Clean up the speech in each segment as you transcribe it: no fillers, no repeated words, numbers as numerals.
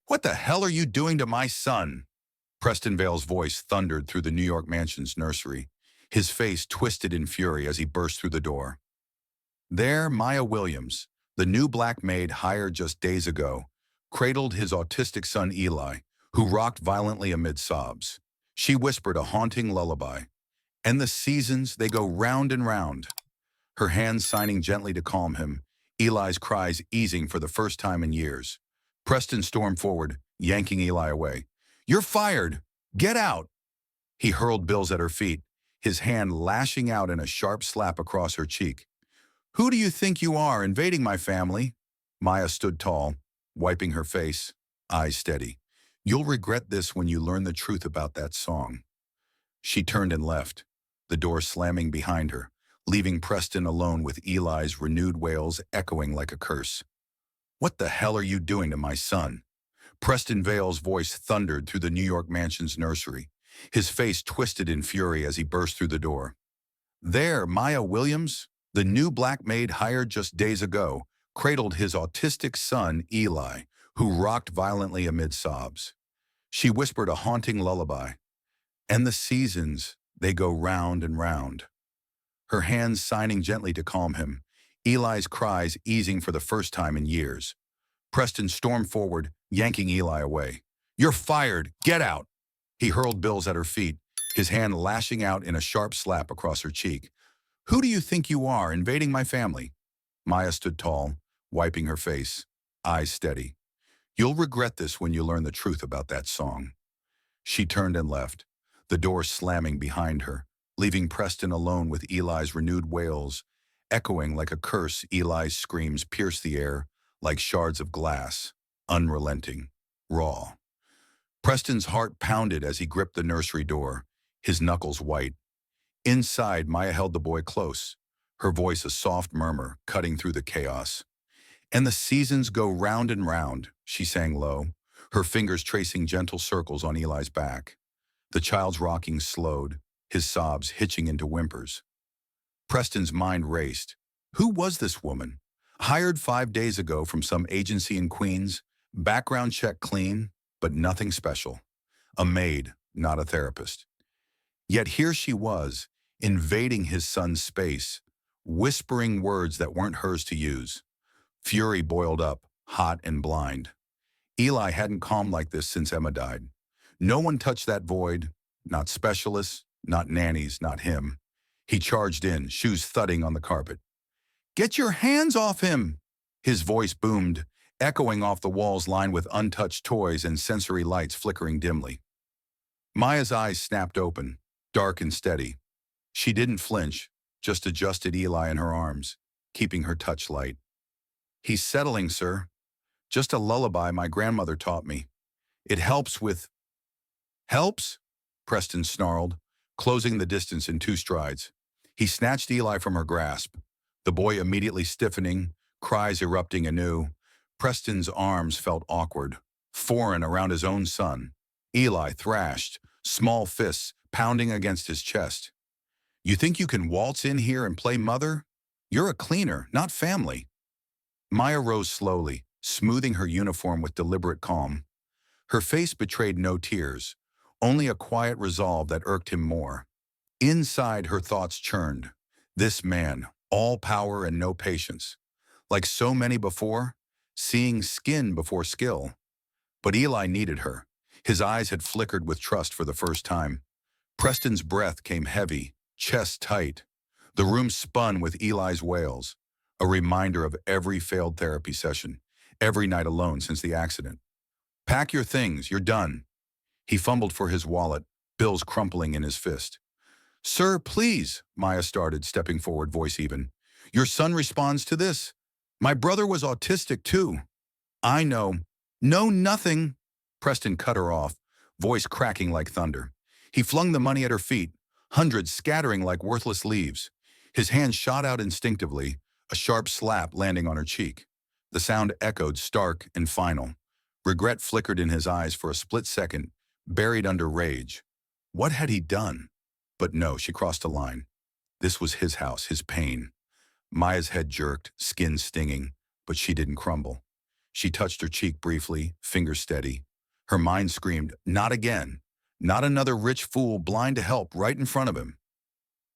What the hell are you doing to my son? Preston Vale's voice thundered through the New York mansion's nursery, his face twisted in fury as he burst through the door. There, Maya Williams, the new black maid hired just days ago, cradled his autistic son Eli, who rocked violently amid sobs. She whispered a haunting lullaby. And the seasons, they go round and round. Her hands signing gently to calm him, Eli's cries easing for the first time in years. Preston stormed forward, yanking Eli away. "You're fired! Get out!" He hurled bills at her feet, his hand lashing out in a sharp slap across her cheek. "Who do you think you are, invading my family?" Maya stood tall, wiping her face, eyes steady. "You'll regret this when you learn the truth about that song." She turned and left, the door slamming behind her, leaving Preston alone with Eli's renewed wails echoing like a curse. "What the hell are you doing to my son?" Preston Vale's voice thundered through the New York mansion's nursery, his face twisted in fury as he burst through the door. There, Maya Williams, the new black maid hired just days ago, cradled his autistic son, Eli, who rocked violently amid sobs. She whispered a haunting lullaby. And the seasons, they go round and round. Her hands signing gently to calm him, Eli's cries easing for the first time in years. Preston stormed forward, yanking Eli away. "You're fired! Get out!" He hurled bills at her feet, his hand lashing out in a sharp slap across her cheek. "Who do you think you are, invading my family?" Maya stood tall, wiping her face, eyes steady. "You'll regret this when you learn the truth about that song." She turned and left, the door slamming behind her, leaving Preston alone with Eli's renewed wails, echoing like a curse. Eli's screams pierced the air like shards of glass, unrelenting, raw. Preston's heart pounded as he gripped the nursery door, his knuckles white. Inside, Maya held the boy close, her voice a soft murmur cutting through the chaos. "And the seasons go round and round," she sang low, her fingers tracing gentle circles on Eli's back. The child's rocking slowed, his sobs hitching into whimpers. Preston's mind raced. Who was this woman? Hired 5 days ago from some agency in Queens, background check clean, but nothing special. A maid, not a therapist. Yet here she was, invading his son's space, whispering words that weren't hers to use. Fury boiled up, hot and blind. Eli hadn't calmed like this since Emma died. No one touched that void, not specialists, not nannies, not him. He charged in, shoes thudding on the carpet. "Get your hands off him!" His voice boomed, echoing off the walls lined with untouched toys and sensory lights flickering dimly. Maya's eyes snapped open, dark and steady. She didn't flinch, just adjusted Eli in her arms, keeping her touch light. "He's settling, sir. Just a lullaby my grandmother taught me. It helps with—" "Helps?" Preston snarled, closing the distance in 2 strides. He snatched Eli from her grasp, the boy immediately stiffening, cries erupting anew. Preston's arms felt awkward, foreign around his own son. Eli thrashed, small fists pounding against his chest. "You think you can waltz in here and play mother? You're a cleaner, not family." Maya rose slowly, smoothing her uniform with deliberate calm. Her face betrayed no tears, only a quiet resolve that irked him more. Inside, her thoughts churned. This man, all power and no patience. Like so many before, seeing skin before skill. But Eli needed her. His eyes had flickered with trust for the first time. Preston's breath came heavy, chest tight. The room spun with Eli's wails, a reminder of every failed therapy session, every night alone since the accident. "Pack your things, you're done." He fumbled for his wallet, bills crumpling in his fist. "Sir, please," Maya started, stepping forward, voice even. "Your son responds to this. My brother was autistic too." "I know." "No, nothing." Preston cut her off, voice cracking like thunder. He flung the money at her feet, hundreds scattering like worthless leaves. His hand shot out instinctively, a sharp slap landing on her cheek. The sound echoed stark and final. Regret flickered in his eyes for a split second, buried under rage. What had he done? But no, she crossed a line. This was his house, his pain. Maya's head jerked, skin stinging, but she didn't crumble. She touched her cheek briefly, fingers steady. Her mind screamed, not again. Not another rich fool blind to help right in front of him.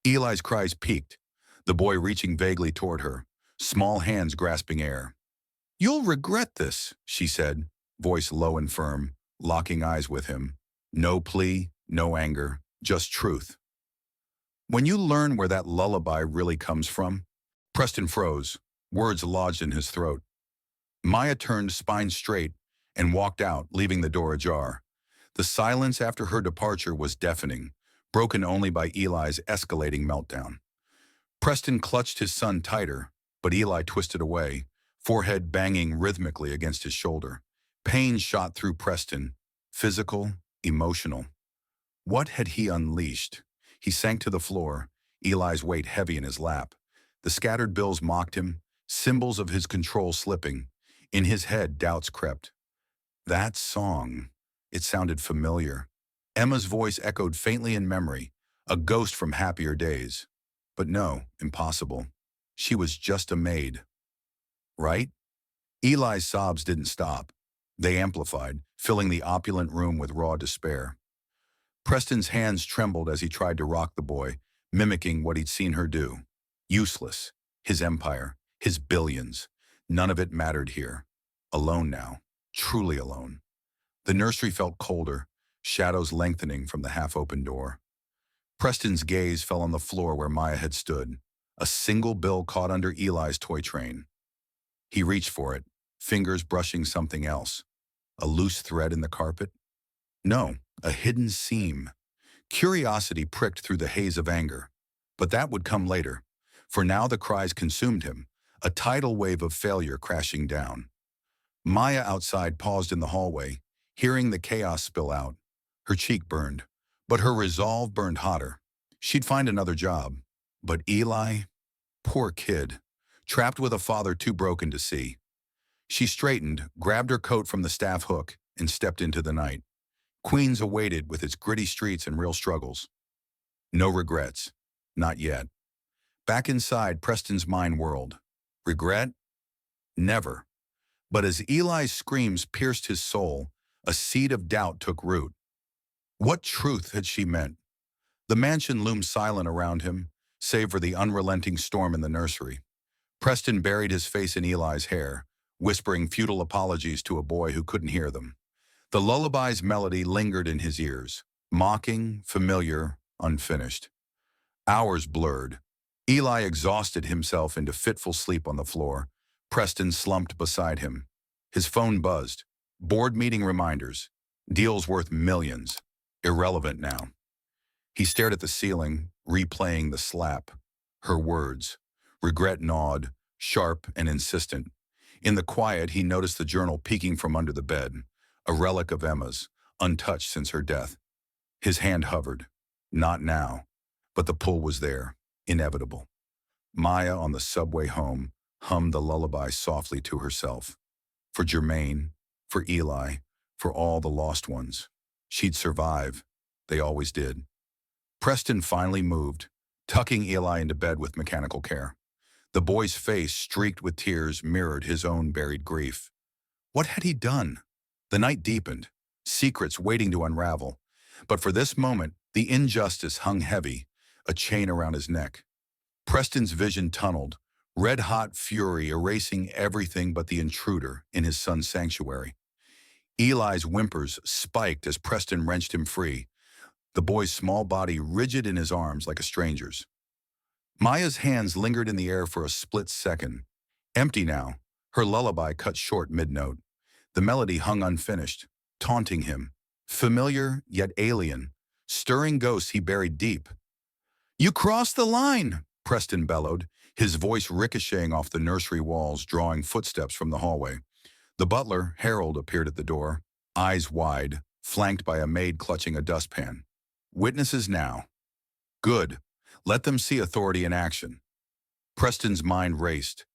Eli's cries peaked, the boy reaching vaguely toward her, small hands grasping air. You'll regret this, she said, voice low and firm, locking eyes with him. No plea, no anger, just truth. When you learn where that lullaby really comes from, Preston froze, words lodged in his throat. Maya turned spine straight and walked out, leaving the door ajar. The silence after her departure was deafening, broken only by Eli's escalating meltdown. Preston clutched his son tighter, but Eli twisted away, forehead banging rhythmically against his shoulder. Pain shot through Preston, physical, emotional. What had he unleashed? He sank to the floor, Eli's weight heavy in his lap. The scattered bills mocked him, symbols of his control slipping. In his head, doubts crept. That song. It sounded familiar. Emma's voice echoed faintly in memory, a ghost from happier days. But no, impossible. She was just a maid. Right? Eli's sobs didn't stop. They amplified, filling the opulent room with raw despair. Preston's hands trembled as he tried to rock the boy, mimicking what he'd seen her do. Useless. His empire. His billions. None of it mattered here. Alone now. Truly alone. The nursery felt colder, shadows lengthening from the half-open door. Preston's gaze fell on the floor where Maya had stood, a single bill caught under Eli's toy train. He reached for it, fingers brushing something else. A loose thread in the carpet? No, a hidden seam. Curiosity pricked through the haze of anger. But that would come later, for now the cries consumed him, a tidal wave of failure crashing down. Maya outside paused in the hallway, hearing the chaos spill out. Her cheek burned, but her resolve burned hotter. She'd find another job. But Eli? Poor kid, trapped with a father too broken to see. She straightened, grabbed her coat from the staff hook, and stepped into the night. Queens awaited with its gritty streets and real struggles. No regrets. Not yet. Back inside, Preston's mind whirled. Regret? Never. But as Eli's screams pierced his soul, a seed of doubt took root. What truth had she meant? The mansion loomed silent around him, save for the unrelenting storm in the nursery. Preston buried his face in Eli's hair, whispering futile apologies to a boy who couldn't hear them. The lullaby's melody lingered in his ears, mocking, familiar, unfinished. Hours blurred. Eli exhausted himself into fitful sleep on the floor. Preston slumped beside him. His phone buzzed. Board meeting reminders. Deals worth millions. Irrelevant now. He stared at the ceiling, replaying the slap. Her words. Regret gnawed, sharp and insistent. In the quiet, he noticed the journal peeking from under the bed, a relic of Emma's, untouched since her death. His hand hovered. Not now. But the pull was there, inevitable. Maya, on the subway home, hummed the lullaby softly to herself. For Germaine, for Eli, for all the lost ones. She'd survive. They always did. Preston finally moved, tucking Eli into bed with mechanical care. The boy's face, streaked with tears, mirrored his own buried grief. What had he done? The night deepened, secrets waiting to unravel. But for this moment, the injustice hung heavy, a chain around his neck. Preston's vision tunneled, red-hot fury erasing everything but the intruder in his son's sanctuary. Eli's whimpers spiked as Preston wrenched him free, the boy's small body rigid in his arms like a stranger's. Maya's hands lingered in the air for a split second. Empty now, her lullaby cut short mid-note. The melody hung unfinished, taunting him. Familiar, yet alien, stirring ghosts he buried deep. "You crossed the line!" Preston bellowed, his voice ricocheting off the nursery walls, drawing footsteps from the hallway. The butler, Harold, appeared at the door, eyes wide, flanked by a maid clutching a dustpan. Witnesses now. Good. Let them see authority in action. Preston's mind raced.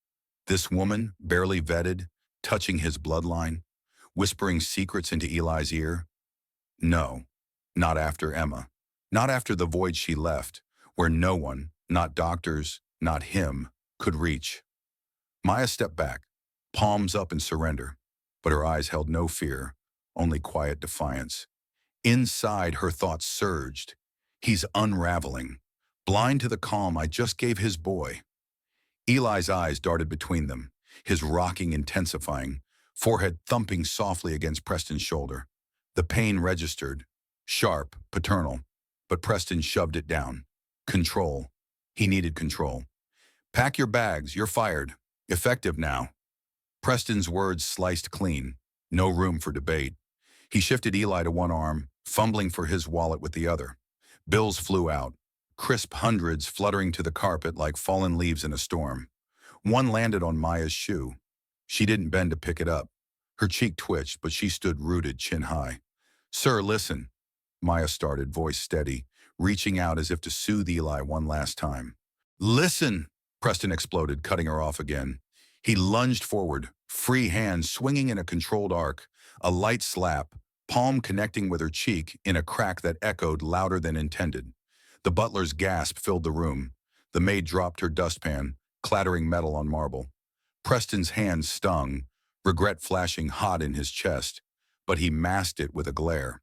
This woman, barely vetted, touching his bloodline, whispering secrets into Eli's ear. No, not after Emma. Not after the void she left, where no one, not doctors, not him, could reach. Maya stepped back, palms up in surrender. but her eyes held no fear, only quiet defiance. Inside, her thoughts surged. He's unraveling, blind to the calm I just gave his boy. Eli's eyes darted between them, his rocking intensifying, forehead thumping softly against Preston's shoulder. The pain registered, sharp, paternal, but Preston shoved it down. Control. He needed control. Pack your bags, you're fired. Effective now. Preston's words sliced clean. No room for debate. He shifted Eli to one arm, fumbling for his wallet with the other. Bills flew out, crisp hundreds fluttering to the carpet like fallen leaves in a storm. One landed on Maya's shoe. She didn't bend to pick it up. Her cheek twitched, but she stood rooted, chin high. "Sir, listen," Maya started, voice steady, reaching out as if to soothe Eli one last time. "Listen," Preston exploded, cutting her off again. He lunged forward, free hand swinging in a controlled arc, a light slap, palm connecting with her cheek in a crack that echoed louder than intended. The butler's gasp filled the room. The maid dropped her dustpan, clattering metal on marble. Preston's hands stung, regret flashing hot in his chest, but he masked it with a glare.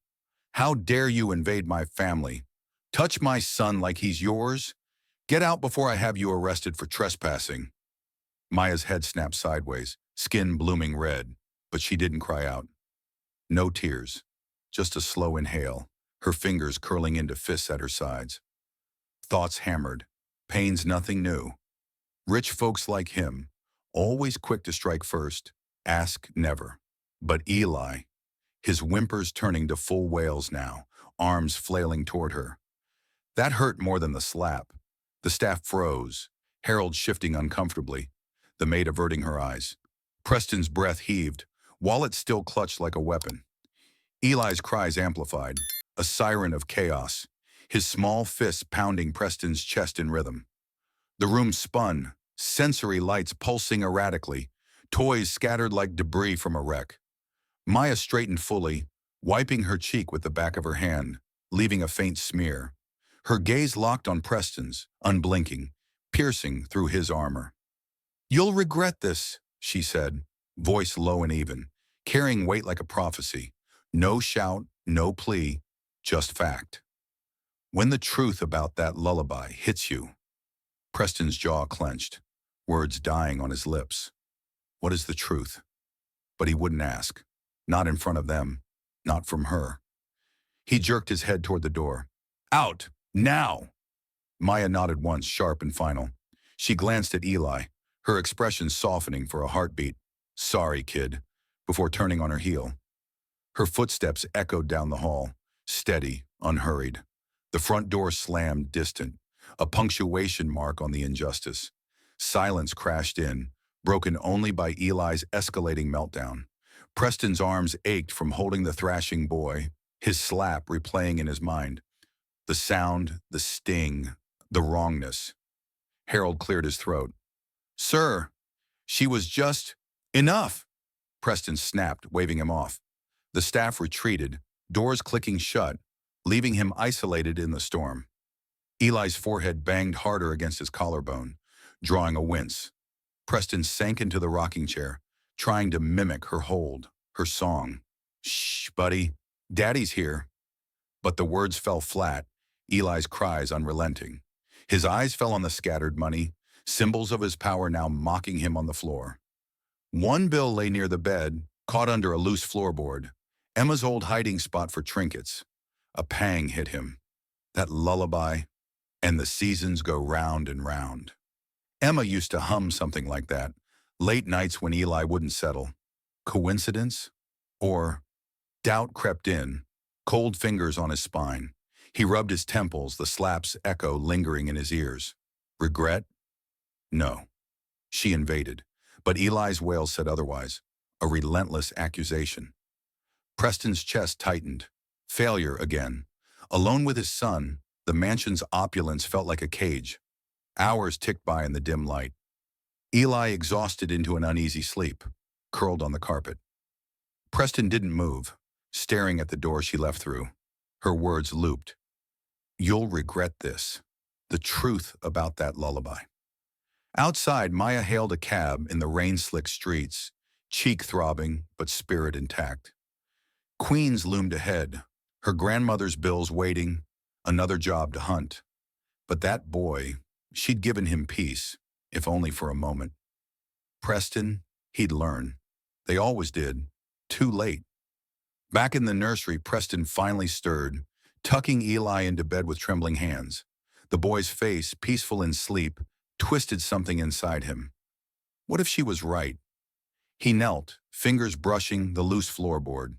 "How dare you invade my family? Touch my son like he's yours? Get out before I have you arrested for trespassing." Maya's head snapped sideways, skin blooming red, but she didn't cry out. No tears, just a slow inhale, her fingers curling into fists at her sides. Thoughts hammered, pains nothing new. Rich folks like him, always quick to strike first, ask never. But Eli, his whimpers turning to full wails now, arms flailing toward her. That hurt more than the slap. The staff froze, Harold shifting uncomfortably, the maid averting her eyes. Preston's breath heaved, wallet still clutched like a weapon. Eli's cries amplified, a siren of chaos, his small fists pounding Preston's chest in rhythm. The room spun, sensory lights pulsing erratically, toys scattered like debris from a wreck. Maya straightened fully, wiping her cheek with the back of her hand, leaving a faint smear. Her gaze locked on Preston's, unblinking, piercing through his armor. "You'll regret this," she said, voice low and even, carrying weight like a prophecy. No shout, no plea, just fact. "When the truth about that lullaby hits you." Preston's jaw clenched, words dying on his lips. What is the truth? But he wouldn't ask. Not in front of them, not from her. He jerked his head toward the door. "Out! Now!" Maya nodded once, sharp and final. She glanced at Eli, her expression softening for a heartbeat. "Sorry, kid," before turning on her heel. Her footsteps echoed down the hall, steady, unhurried. The front door slammed, distant, a punctuation mark on the injustice. Silence crashed in, broken only by Eli's escalating meltdown. Preston's arms ached from holding the thrashing boy, his slap replaying in his mind. The sound, the sting, the wrongness. Harold cleared his throat. "Sir, she was just enough," Preston snapped, waving him off. The staff retreated, doors clicking shut, leaving him isolated in the storm. Eli's forehead banged harder against his collarbone, drawing a wince. Preston sank into the rocking chair, trying to mimic her hold, her song. "Shh, buddy, Daddy's here." But the words fell flat, Eli's cries unrelenting. His eyes fell on the scattered money, symbols of his power now mocking him on the floor. One bill lay near the bed, caught under a loose floorboard, Emma's old hiding spot for trinkets. A pang hit him. That lullaby, "And the seasons go round and round." Emma used to hum something like that, late nights when Eli wouldn't settle. Coincidence? Or doubt crept in, cold fingers on his spine. He rubbed his temples, the slap's echo lingering in his ears. Regret? No. She invaded, but Eli's wail said otherwise, a relentless accusation. Preston's chest tightened. Failure again. Alone with his son, the mansion's opulence felt like a cage. Hours ticked by in the dim light. Eli exhausted into an uneasy sleep, curled on the carpet. Preston didn't move, staring at the door she left through. Her words looped. "You'll regret this. The truth about that lullaby." Outside, Maya hailed a cab in the rain-slicked streets, cheek throbbing but spirit intact. Queens loomed ahead, her grandmother's bills waiting, another job to hunt. But that boy, she'd given him peace, if only for a moment. Preston, he'd learn. They always did. Too late. Back in the nursery, Preston finally stirred, tucking Eli into bed with trembling hands. The boy's face, peaceful in sleep, twisted something inside him. What if she was right? He knelt, fingers brushing the loose floorboard.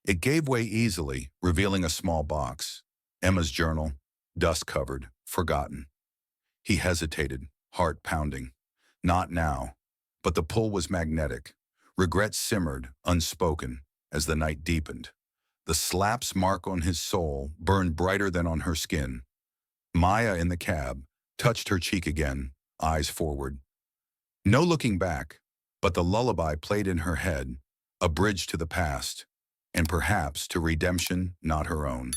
It gave way easily, revealing a small box. Emma's journal, dust-covered, forgotten. He hesitated, heart pounding. Not now. But the pull was magnetic. Regret simmered, unspoken, as the night deepened. The slap's mark on his soul burned brighter than on her skin. Maya in the cab touched her cheek again, eyes forward. No looking back, but the lullaby played in her head, a bridge to the past, and perhaps to redemption not her own.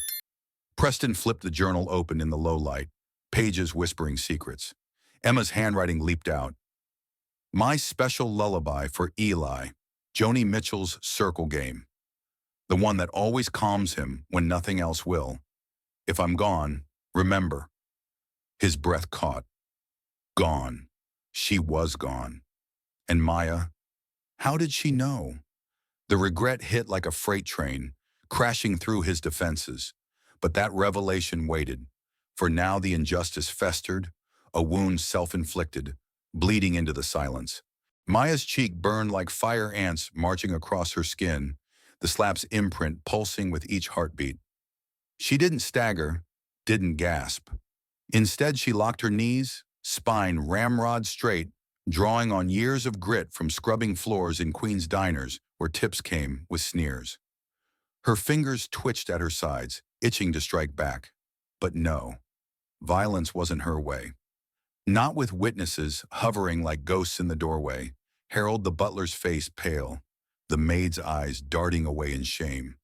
Preston flipped the journal open in the low light, pages whispering secrets. Emma's handwriting leaped out. My special lullaby for Eli, Joni Mitchell's circle game. The one that always calms him when nothing else will. If I'm gone, remember. His breath caught. Gone. She was gone. And Maya, how did she know? The regret hit like a freight train, crashing through his defenses. But that revelation waited, for now the injustice festered, a wound self-inflicted, bleeding into the silence. Maya's cheek burned like fire ants marching across her skin, the slap's imprint pulsing with each heartbeat. She didn't stagger, didn't gasp. Instead, she locked her knees, spine ramrod straight, drawing on years of grit from scrubbing floors in Queen's diners where tips came with sneers. Her fingers twitched at her sides, itching to strike back. But no, violence wasn't her way. Not with witnesses hovering like ghosts in the doorway, Harold the butler's face pale, the maid's eyes darting away in shame.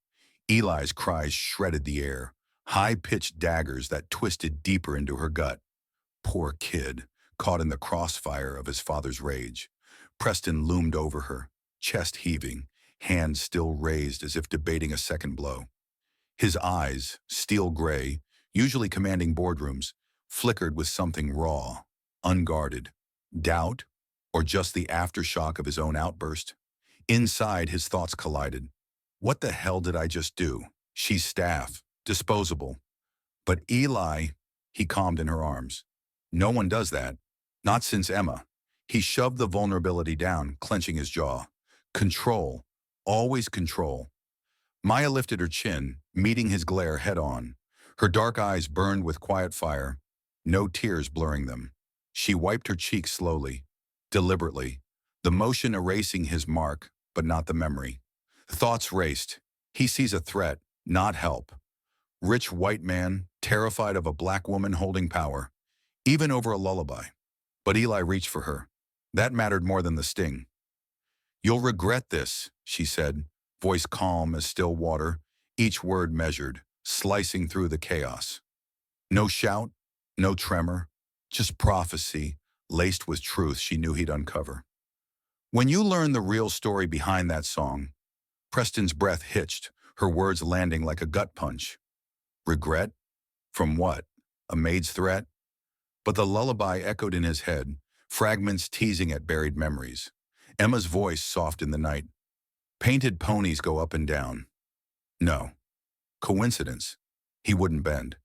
Eli's cries shredded the air, high-pitched daggers that twisted deeper into her gut. Poor kid, caught in the crossfire of his father's rage. Preston loomed over her, chest heaving, hands still raised as if debating a second blow. His eyes, steel gray, usually commanding boardrooms, flickered with something raw, unguarded. Doubt, or just the aftershock of his own outburst? Inside, his thoughts collided. What the hell did I just do? She's staff, disposable. But Eli, he calmed in her arms. No one does that. Not since Emma. He shoved the vulnerability down, clenching his jaw. Control. Always control. Maya lifted her chin, meeting his glare head-on. Her dark eyes burned with quiet fire, no tears blurring them. She wiped her cheek slowly, deliberately, the motion erasing his mark, but not the memory. Thoughts raced. He sees a threat, not help. Rich white man, terrified of a black woman holding power, even over a lullaby. But Eli reached for her. That mattered more than the sting. You'll regret this, she said, voice calm as still water, each word measured, slicing through the chaos. No shout, no tremor, just prophecy, laced with truth she knew he'd uncover. When you learn the real story behind that song, Preston's breath hitched, her words landing like a gut punch. Regret? From what? A maid's threat? But the lullaby echoed in his head, fragments teasing at buried memories. Emma's voice soft in the night. Painted ponies go up and down. No. Coincidence. He wouldn't bend.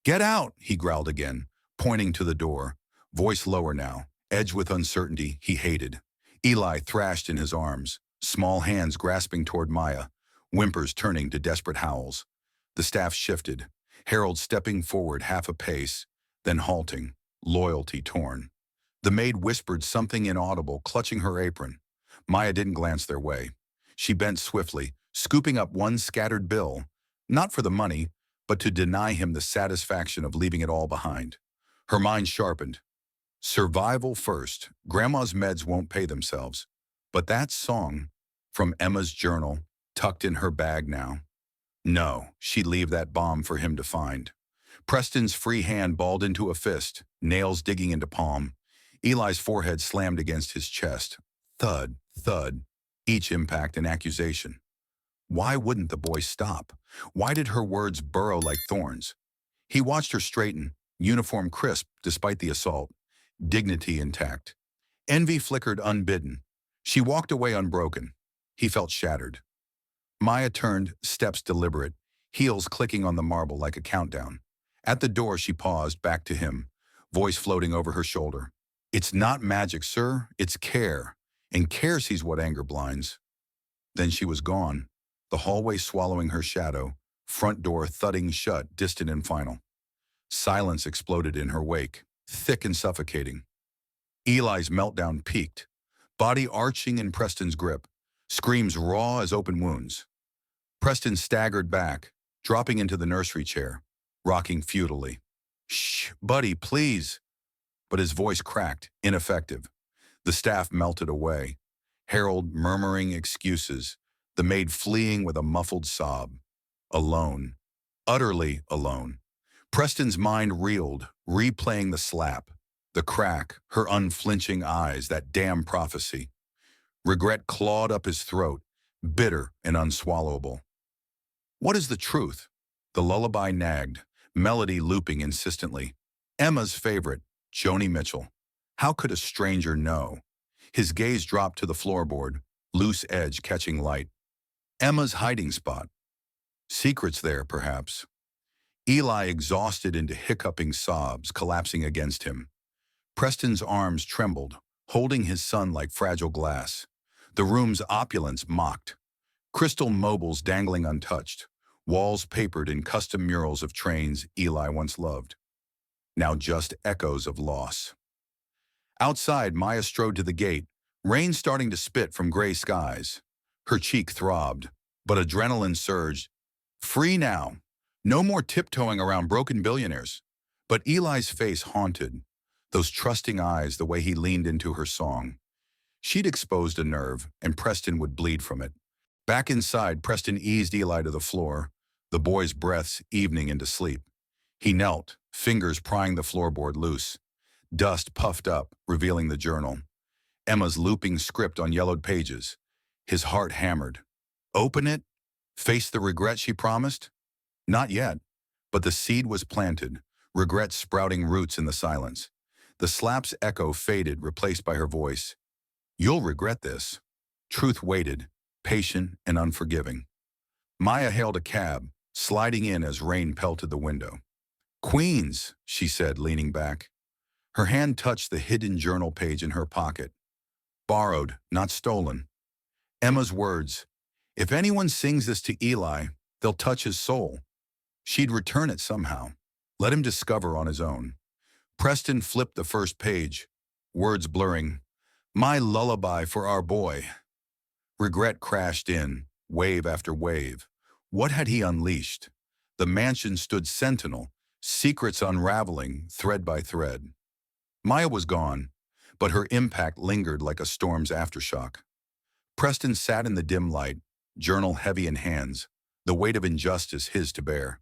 Get out, he growled again, pointing to the door, voice lower now, edged with uncertainty he hated. Eli thrashed in his arms, small hands grasping toward Maya, whimpers turning to desperate howls. The staff shifted, Harold stepping forward half a pace, then halting, loyalty torn. The maid whispered something inaudible, clutching her apron. Maya didn't glance their way. She bent swiftly, scooping up one scattered bill, not for the money, but to deny him the satisfaction of leaving it all behind. Her mind sharpened. Survival first. Grandma's meds won't pay themselves. But that song, from Emma's journal, tucked in her bag now. No, she'd leave that bomb for him to find. Preston's free hand balled into a fist, nails digging into palm. Eli's forehead slammed against his chest. Thud, thud. each impact an accusation. Why wouldn't the boy stop? Why did her words burrow like thorns? He watched her straighten, uniform crisp despite the assault, dignity intact. Envy flickered unbidden. She walked away unbroken. He felt shattered. Maya turned, steps deliberate, heels clicking on the marble like a countdown. At the door, she paused, back to him, voice floating over her shoulder. It's not magic, sir. It's care. And care sees what anger blinds. Then she was gone, the hallway swallowing her shadow, front door thudding shut, distant and final. Silence exploded in her wake, thick and suffocating. Eli's meltdown peaked, body arching in Preston's grip, screams raw as open wounds. Preston staggered back, dropping into the nursery chair, rocking futilely. Shh, buddy, please. But his voice cracked, ineffective. The staff melted away, Harold murmuring excuses, the maid fleeing with a muffled sob. Alone, utterly alone. Preston's mind reeled, replaying the slap, the crack, her unflinching eyes, that damn prophecy. Regret clawed up his throat, bitter and unswallowable. What is the truth? The lullaby nagged, melody looping insistently. Emma's favorite, Joni Mitchell. How could a stranger know? His gaze dropped to the floorboard, loose edge catching light. Emma's hiding spot. Secrets there, perhaps. Eli exhausted into hiccuping sobs, collapsing against him. Preston's arms trembled, holding his son like fragile glass. The room's opulence mocked. Crystal mobiles dangling untouched, walls papered in custom murals of trains Eli once loved. Now just echoes of loss. Outside, Maya strode to the gate, rain starting to spit from gray skies. Her cheek throbbed, but adrenaline surged. Free now. No more tiptoeing around broken billionaires. But Eli's face haunted, those trusting eyes, the way he leaned into her song. She'd exposed a nerve, and Preston would bleed from it. Back inside, Preston eased Eli to the floor, the boy's breaths evening into sleep. He knelt, fingers prying the floorboard loose. Dust puffed up, revealing the journal. Emma's looping script on yellowed pages. His heart hammered. Open it? Face the regret she promised? Not yet, but the seed was planted, regret sprouting roots in the silence. The slap's echo faded, replaced by her voice. You'll regret this. Truth waited, patient and unforgiving. Maya hailed a cab, sliding in as rain pelted the window. Queens, she said, leaning back. Her hand touched the hidden journal page in her pocket. Borrowed, not stolen. Emma's words. If anyone sings this to Eli, they'll touch his soul. She'd return it somehow. Let him discover on his own. Preston flipped the first page, words blurring. My lullaby for our boy. Regret crashed in, wave after wave. What had he unleashed? The mansion stood sentinel, secrets unraveling thread by thread. Maya was gone, but her impact lingered like a storm's aftershock. Preston sat in the dim light, journal heavy in hands, the weight of injustice his to bear.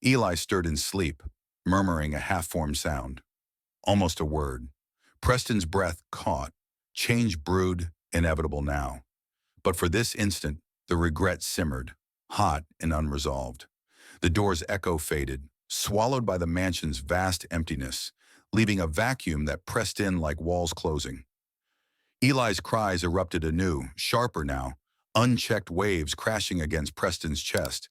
Eli stirred in sleep, murmuring a half-formed sound. Almost a word. Preston's breath caught, change brewed, inevitable now. But for this instant, the regret simmered, hot and unresolved. The door's echo faded, swallowed by the mansion's vast emptiness, leaving a vacuum that pressed in like walls closing. Eli's cries erupted anew, sharper now, unchecked waves crashing against Preston's chest.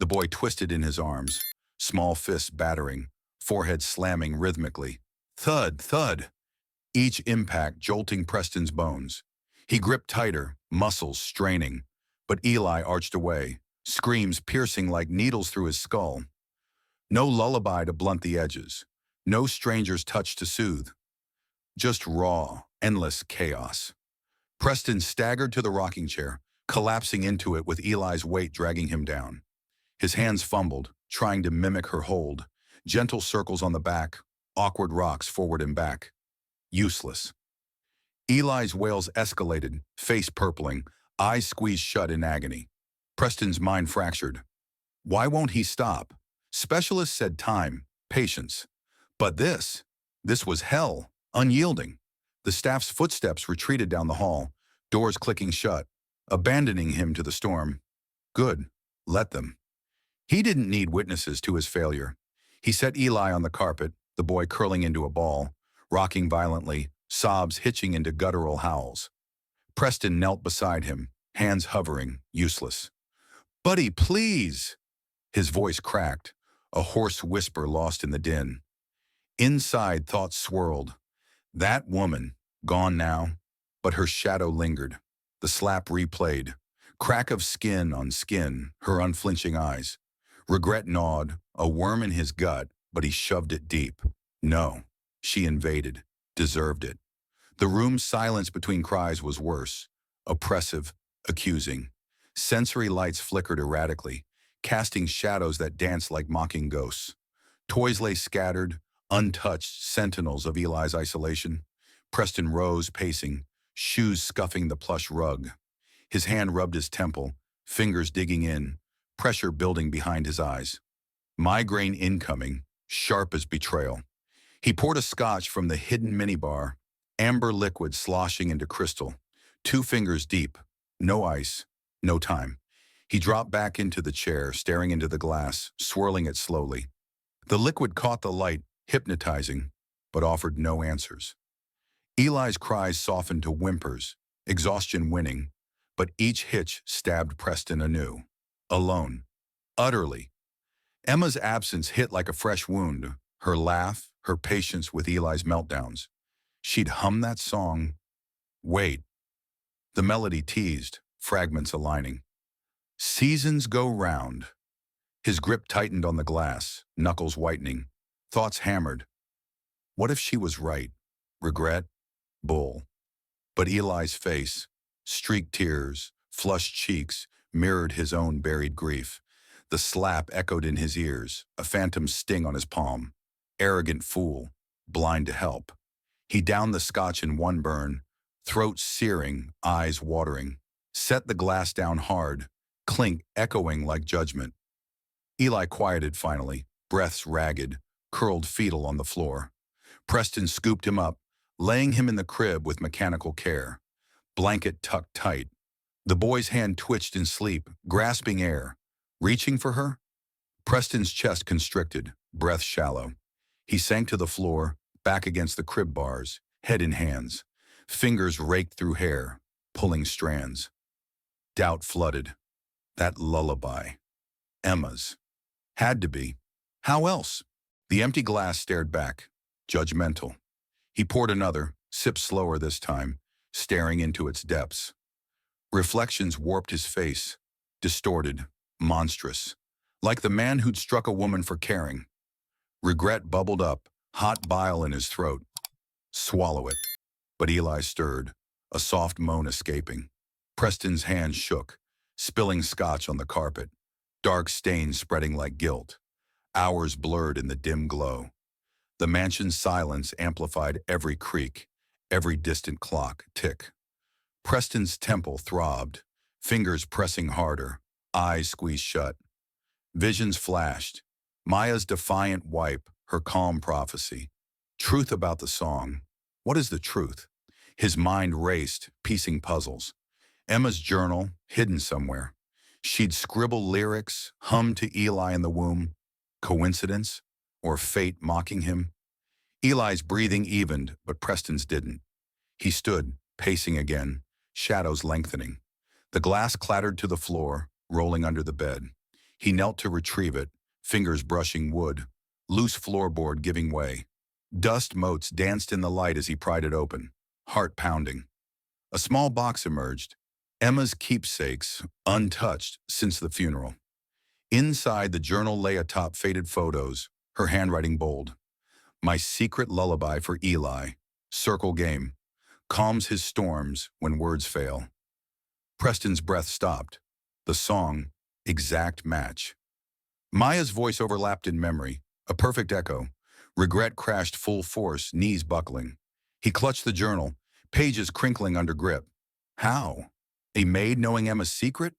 The boy twisted in his arms, small fists battering, forehead slamming rhythmically. Thud, thud. Each impact jolting Preston's bones. He gripped tighter, muscles straining, but Eli arched away, screams piercing like needles through his skull. No lullaby to blunt the edges, no stranger's touch to soothe. Just raw, endless chaos. Preston staggered to the rocking chair, collapsing into it with Eli's weight dragging him down. His hands fumbled, trying to mimic her hold, gentle circles on the back, awkward rocks forward and back. Useless. Eli's wails escalated, face purpling, eyes squeezed shut in agony. Preston's mind fractured. Why won't he stop? Specialists said time, patience. But this was hell, unyielding. The staff's footsteps retreated down the hall, doors clicking shut, abandoning him to the storm. Good. Let them. He didn't need witnesses to his failure. He set Eli on the carpet, the boy curling into a ball, rocking violently, sobs hitching into guttural howls. Preston knelt beside him, hands hovering, useless. "Buddy, please!" His voice cracked, a hoarse whisper lost in the din. Inside, thoughts swirled. That woman, gone now, but her shadow lingered. The slap replayed. Crack of skin on skin, her unflinching eyes. Regret gnawed, a worm in his gut, but he shoved it deep. No, she invaded, deserved it. The room's silence between cries was worse, oppressive, accusing. Sensory lights flickered erratically, casting shadows that danced like mocking ghosts. Toys lay scattered, untouched sentinels of Eli's isolation. Preston rose, pacing, shoes scuffing the plush rug. His hand rubbed his temple, fingers digging in, pressure building behind his eyes. Migraine incoming, sharp as betrayal. He poured a scotch from the hidden minibar, amber liquid sloshing into crystal, 2 fingers deep, no ice, no time. He dropped back into the chair, staring into the glass, swirling it slowly. The liquid caught the light, hypnotizing, but offered no answers. Eli's cries softened to whimpers, exhaustion winning, but each hitch stabbed Preston anew. Alone. Utterly. Emma's absence hit like a fresh wound, her laugh, her patience with Eli's meltdowns. She'd hum that song. Wait. The melody teased, fragments aligning. Seasons go round. His grip tightened on the glass, knuckles whitening. Thoughts hammered. What if she was right? Regret? Bull. But Eli's face, streaked tears, flushed cheeks, mirrored his own buried grief. The slap echoed in his ears, a phantom sting on his palm. Arrogant fool, blind to help. He downed the scotch in one burn, throat searing, eyes watering. Set the glass down hard, clink echoing like judgment. Eli quieted finally, breaths ragged, curled fetal on the floor. Preston scooped him up, laying him in the crib with mechanical care. Blanket tucked tight. The boy's hand twitched in sleep, grasping air. Reaching for her? Preston's chest constricted, breath shallow. He sank to the floor, back against the crib bars, head in hands. Fingers raked through hair, pulling strands. Doubt flooded. That lullaby. Emma's. Had to be. How else? The empty glass stared back, judgmental. He poured another, sipped slower this time, staring into its depths. Reflections warped his face, distorted, monstrous, like the man who'd struck a woman for caring. Regret bubbled up, hot bile in his throat. Swallow it. But Eli stirred, a soft moan escaping. Preston's hand shook, spilling scotch on the carpet, dark stains spreading like guilt. Hours blurred in the dim glow. The mansion's silence amplified every creak, every distant clock tick. Preston's temple throbbed, fingers pressing harder, eyes squeezed shut. Visions flashed. Maya's defiant wipe, her calm prophecy. Truth about the song. What is the truth? His mind raced, piecing puzzles. Emma's journal, hidden somewhere. She'd scribble lyrics, hum to Eli in the womb. Coincidence? Or fate mocking him? Eli's breathing evened, but Preston's didn't. He stood, pacing again, shadows lengthening. The glass clattered to the floor, rolling under the bed. He knelt to retrieve it, fingers brushing wood, loose floorboard giving way. Dust motes danced in the light as he pried it open, heart pounding. A small box emerged, Emma's keepsakes, untouched since the funeral. Inside, the journal lay atop faded photos, her handwriting bold. My secret lullaby for Eli, circle game, calms his storms when words fail. Preston's breath stopped. The song, exact match. Maya's voice overlapped in memory, a perfect echo. Regret crashed full force, knees buckling. He clutched the journal, pages crinkling under grip. How? A maid knowing Emma's secret?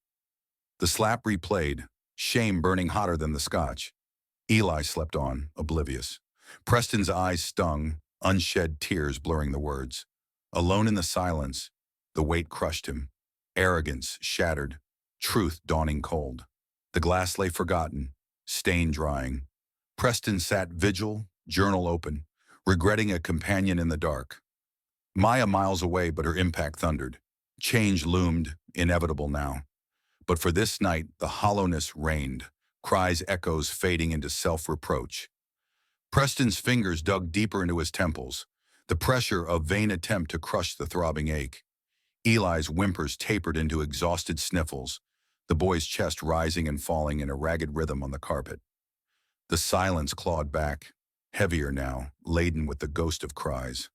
The slap replayed, shame burning hotter than the scotch. Eli slept on, oblivious. Preston's eyes stung, unshed tears blurring the words. Alone in the silence, The weight crushed him. Arrogance shattered. Truth dawning cold. The glass lay forgotten, stain drying. Preston sat vigil, journal open, regretting a companion in the dark. Maya miles away, but her impact thundered. Change loomed, inevitable now. But for this night, the hollowness reigned, cries echoes fading into self-reproach. Preston's fingers dug deeper into his temples, the pressure of vain attempt to crush the throbbing ache. Eli's whimpers tapered into exhausted sniffles, the boy's chest rising and falling in a ragged rhythm on the carpet. The silence clawed back, heavier now, laden with the ghost of cries.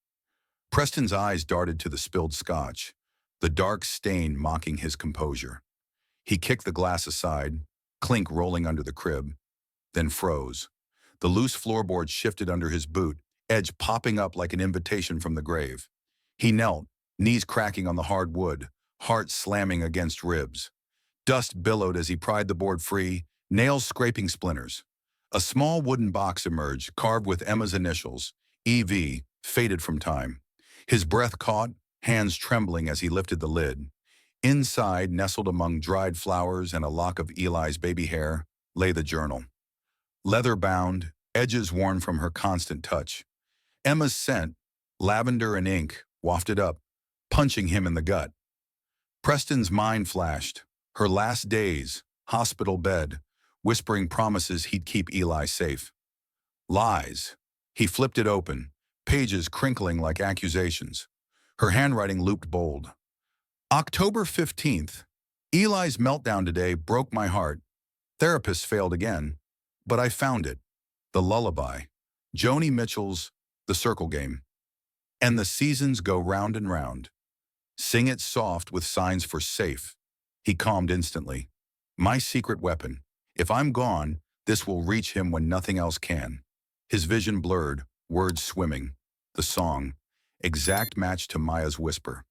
Preston's eyes darted to the spilled scotch, the dark stain mocking his composure. He kicked the glass aside, clink rolling under the crib, then froze. The loose floorboard shifted under his boot, edge popping up like an invitation from the grave. He knelt, knees cracking on the hard wood, heart slamming against ribs. Dust billowed as he pried the board free, nails scraping splinters. A small wooden box emerged, carved with Emma's initials, EV, faded from time. His breath caught, hands trembling as he lifted the lid. Inside, nestled among dried flowers and a lock of Eli's baby hair, lay the journal. Leather-bound, edges worn from her constant touch. Emma's scent, lavender and ink, wafted up, punching him in the gut. Preston's mind flashed. Her last days, hospital bed, whispering promises he'd keep Eli safe. Lies. He flipped it open, pages crinkling like accusations. Her handwriting looped bold. October 15th. Eli's meltdown today broke my heart. Therapists failed again, but I found it. The Lullaby. Joni Mitchell's The Circle Game. And the seasons go round and round. Sing it soft with signs for safe. He calmed instantly. My secret weapon. If I'm gone, this will reach him when nothing else can. His vision blurred, words swimming. The song. Exact match to Maya's whisper.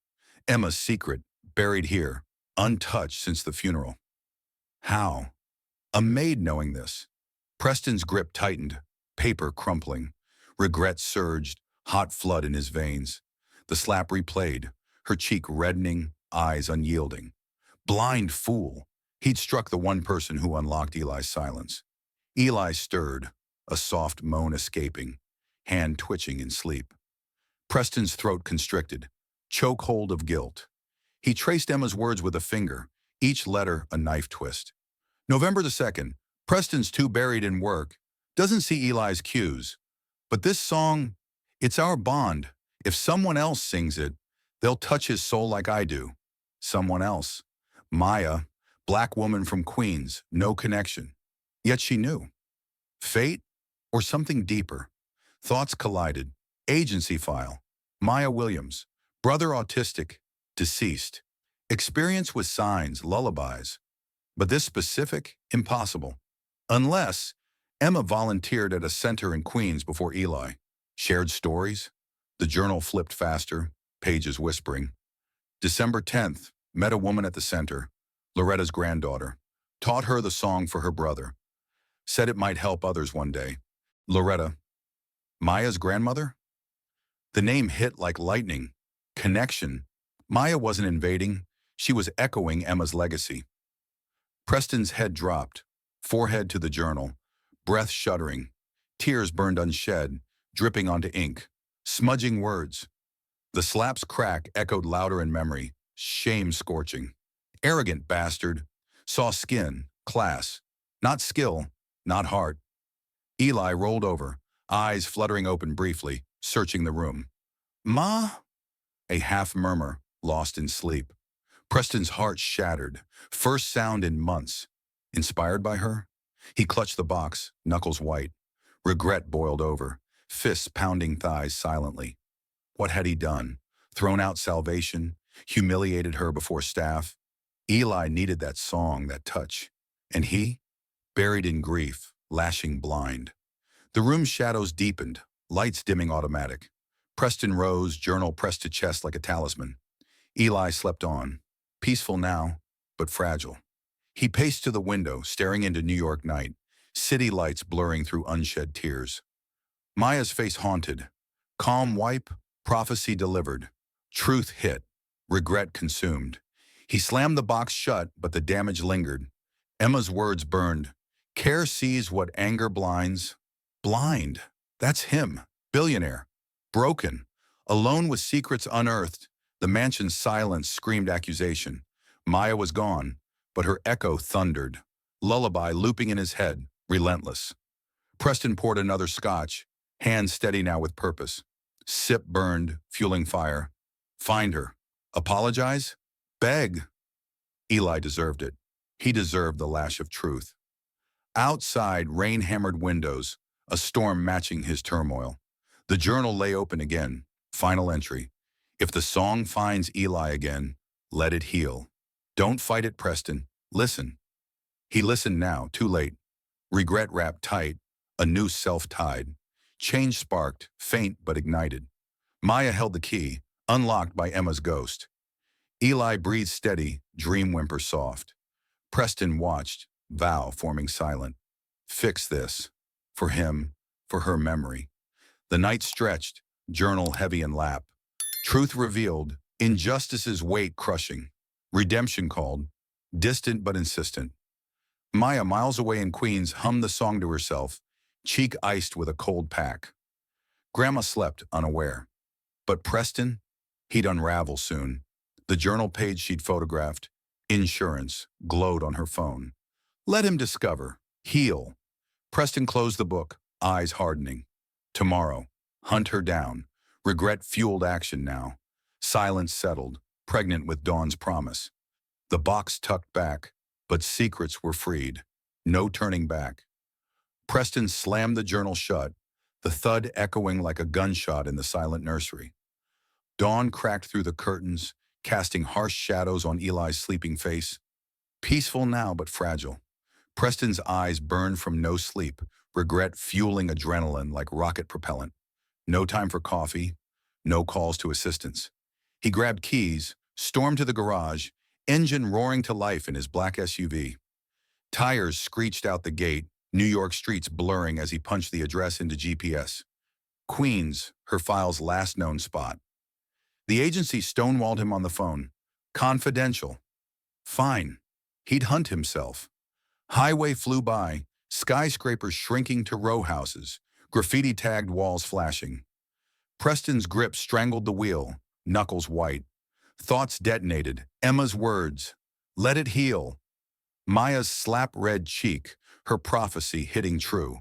Emma's secret, buried here, untouched since the funeral. How? A maid knowing this. Preston's grip tightened, paper crumpling. Regret surged, hot flood in his veins. The slap replayed, her cheek reddening, eyes unyielding. Blind fool! He'd struck the one person who unlocked Eli's silence. Eli stirred, a soft moan escaping, hand twitching in sleep. Preston's throat constricted, chokehold of guilt. He traced Emma's words with a finger, each letter a knife twist. November the 2nd, Preston's too buried in work, doesn't see Eli's cues. But this song, it's our bond. If someone else sings it, they'll touch his soul like I do. Someone else. Maya, black woman from Queens, no connection. Yet she knew. Fate or something deeper? Thoughts collided. Agency file. Maya Williams, brother autistic, deceased. Experience with signs, lullabies. But this specific, impossible. Unless Emma volunteered at a center in Queens before Eli. Shared stories. The journal flipped faster, pages whispering. December 10th, met a woman at the center, Loretta's granddaughter. Taught her the song for her brother. Said it might help others one day. Loretta. Maya's grandmother? The name hit like lightning. Connection. Maya wasn't invading. She was echoing Emma's legacy. Preston's head dropped, forehead to the journal, breath shuddering, tears burned unshed, dripping onto ink, smudging words. The slap's crack echoed louder in memory, shame scorching. Arrogant bastard. Saw skin, class. Not skill, not heart. Eli rolled over, eyes fluttering open briefly, searching the room. Ma? A half murmur, lost in sleep. Preston's heart shattered, first sound in months. Inspired by her? He clutched the box, knuckles white. Regret boiled over, fists pounding thighs silently. What had he done? Thrown out salvation? Humiliated her before staff? Eli needed that song, that touch. And he? Buried in grief, lashing blind. The room's shadows deepened, lights dimming automatic. Preston rose, journal pressed to chest like a talisman. Eli slept on, peaceful now, but fragile. He paced to the window, staring into New York night, city lights blurring through unshed tears. Maya's face haunted. Calm wipe, prophecy delivered. Truth hit. regret consumed. He slammed the box shut, but the damage lingered. Emma's words burned. Care sees what anger blinds. Blind. That's him. Billionaire. Broken. Alone with secrets unearthed. The mansion's silence screamed accusation. Maya was gone, but her echo thundered. Lullaby looping in his head, relentless. Preston poured another scotch, hands steady now with purpose. Sip burned, fueling fire. Find her. Apologize? Beg. Eli deserved it. He deserved the lash of truth. Outside, rain-hammered windows, a storm matching his turmoil. The journal lay open again. Final entry. If the song finds Eli again, let it heal. Don't fight it, Preston. Listen. He listened now, too late. Regret wrapped tight, a noose self-tied. Change sparked, faint but ignited. Maya held the key, unlocked by Emma's ghost. Eli breathed steady, dream whimper soft. Preston watched, vow forming silent. Fix this. For him, for her memory. The night stretched, journal heavy in lap. Truth revealed, injustice's weight crushing. Redemption called, distant but insistent. Maya, miles away in Queens, hummed the song to herself, cheek iced with a cold pack. Grandma slept, unaware. But Preston? He'd unravel soon. The journal page she'd photographed, insurance, glowed on her phone. Let him discover, heal. Preston closed the book, eyes hardening. Tomorrow, hunt her down. Regret-fueled action now. Silence settled, pregnant with Dawn's promise. The box tucked back, but secrets were freed. No turning back. Preston slammed the journal shut, the thud echoing like a gunshot in the silent nursery. Dawn cracked through the curtains, casting harsh shadows on Eli's sleeping face. Peaceful now, but fragile. Preston's eyes burned from no sleep, regret fueling adrenaline like rocket propellant. No time for coffee, no calls to assistance. He grabbed keys, stormed to the garage, engine roaring to life in his black SUV. Tires screeched out the gate, New York streets blurring as he punched the address into GPS. Queens, her file's last known spot. The agency stonewalled him on the phone. Confidential. Fine. He'd hunt himself. Highway flew by, skyscrapers shrinking to row houses, graffiti-tagged walls flashing. Preston's grip strangled the wheel, knuckles white. Thoughts detonated, Emma's words. Let it heal. Maya's slap-red cheek, her prophecy hitting true.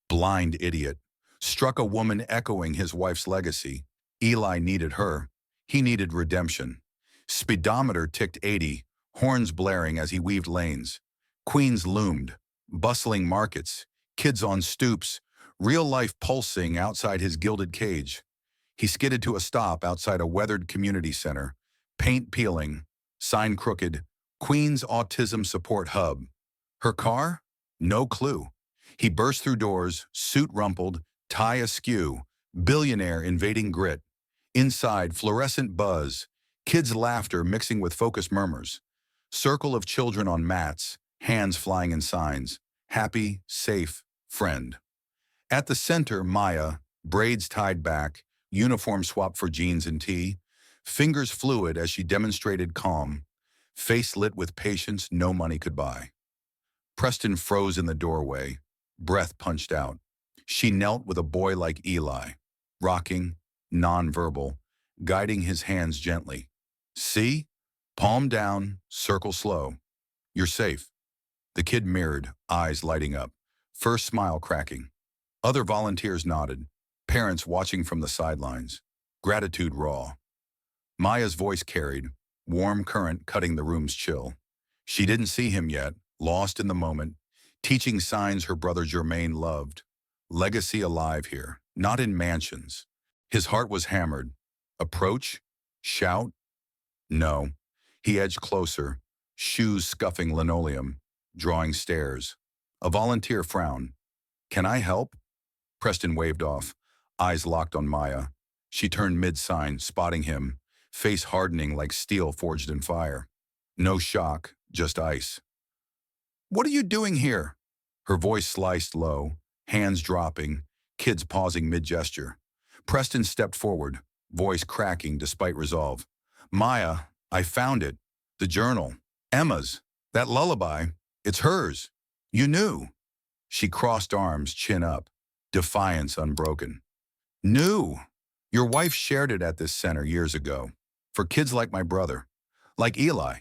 Blind idiot. Struck a woman echoing his wife's legacy. Eli needed her. He needed redemption. Speedometer ticked 80, horns blaring as he weaved lanes. Queens loomed, bustling markets, kids on stoops, real life pulsing outside his gilded cage. He skidded to a stop outside a weathered community center, paint peeling, sign crooked, Queens Autism Support Hub. Her car? No clue. He burst through doors, suit rumpled, tie askew, billionaire invading grit. Inside, fluorescent buzz, kids' laughter mixing with focused murmurs. Circle of children on mats, hands flying in signs. Happy, safe, friend. At the center, Maya, braids tied back, uniform swapped for jeans and tee, fingers fluid as she demonstrated calm, face lit with patience no money could buy. Preston froze in the doorway, breath punched out. She knelt with a boy like Eli, rocking, non-verbal, guiding his hands gently. See? Palm down, circle slow. You're safe. The kid mirrored, eyes lighting up, first smile cracking. Other volunteers nodded, parents watching from the sidelines. Gratitude raw. Maya's voice carried, warm current cutting the room's chill. She didn't see him yet, lost in the moment, teaching signs her brother Jermaine loved. Legacy alive here, not in mansions. His heart was hammered. Approach? Shout? No. He edged closer, shoes scuffing linoleum, drawing stairs. A volunteer frowned. Can I help? Preston waved off, eyes locked on Maya. She turned mid-sign, spotting him, face hardening like steel forged in fire. No shock, just ice. What are you doing here? Her voice sliced low, hands dropping, kids pausing mid-gesture. Preston stepped forward, voice cracking despite resolve. Maya, I found it. The journal. Emma's. That lullaby. It's hers. You knew. She crossed arms, chin up. Defiance unbroken. Knew. Your wife shared it at this center years ago. For kids like my brother. Like Eli.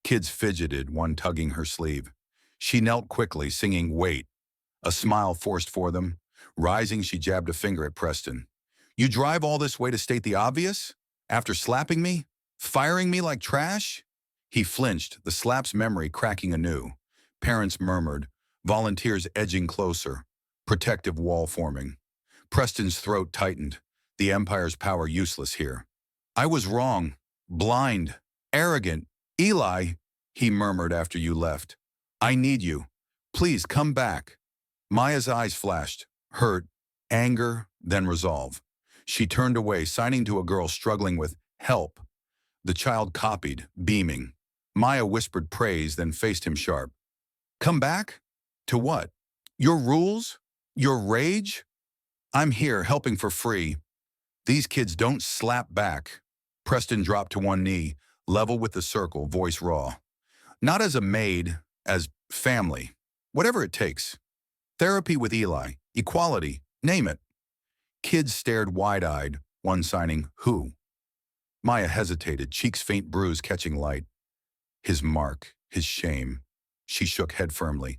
Kids fidgeted, one tugging her sleeve. She knelt quickly, singing Wait. A smile forced for them. Rising, she jabbed a finger at Preston. You drive all this way to state the obvious? After slapping me? Firing me like trash? He flinched, the slap's memory cracking anew. Parents murmured, volunteers edging closer, protective wall forming. Preston's throat tightened, the Empire's power useless here. I was wrong, blind, arrogant. Eli, he murmured after you left. I need you. Please come back. Maya's eyes flashed, hurt, anger, then resolve. She turned away, signing to a girl struggling with help. The child copied, beaming. Maya whispered praise, then faced him sharp. Come back? To what? Your rules? Your rage? I'm here, helping for free. These kids don't slap back. Preston dropped to one knee, level with the circle, voice raw. Not as a maid, as family. Whatever it takes. Therapy with Eli, equality, name it. Kids stared wide-eyed, one signing, who? Maya hesitated, cheeks faint bruise catching light. His mark, his shame. She shook head firmly.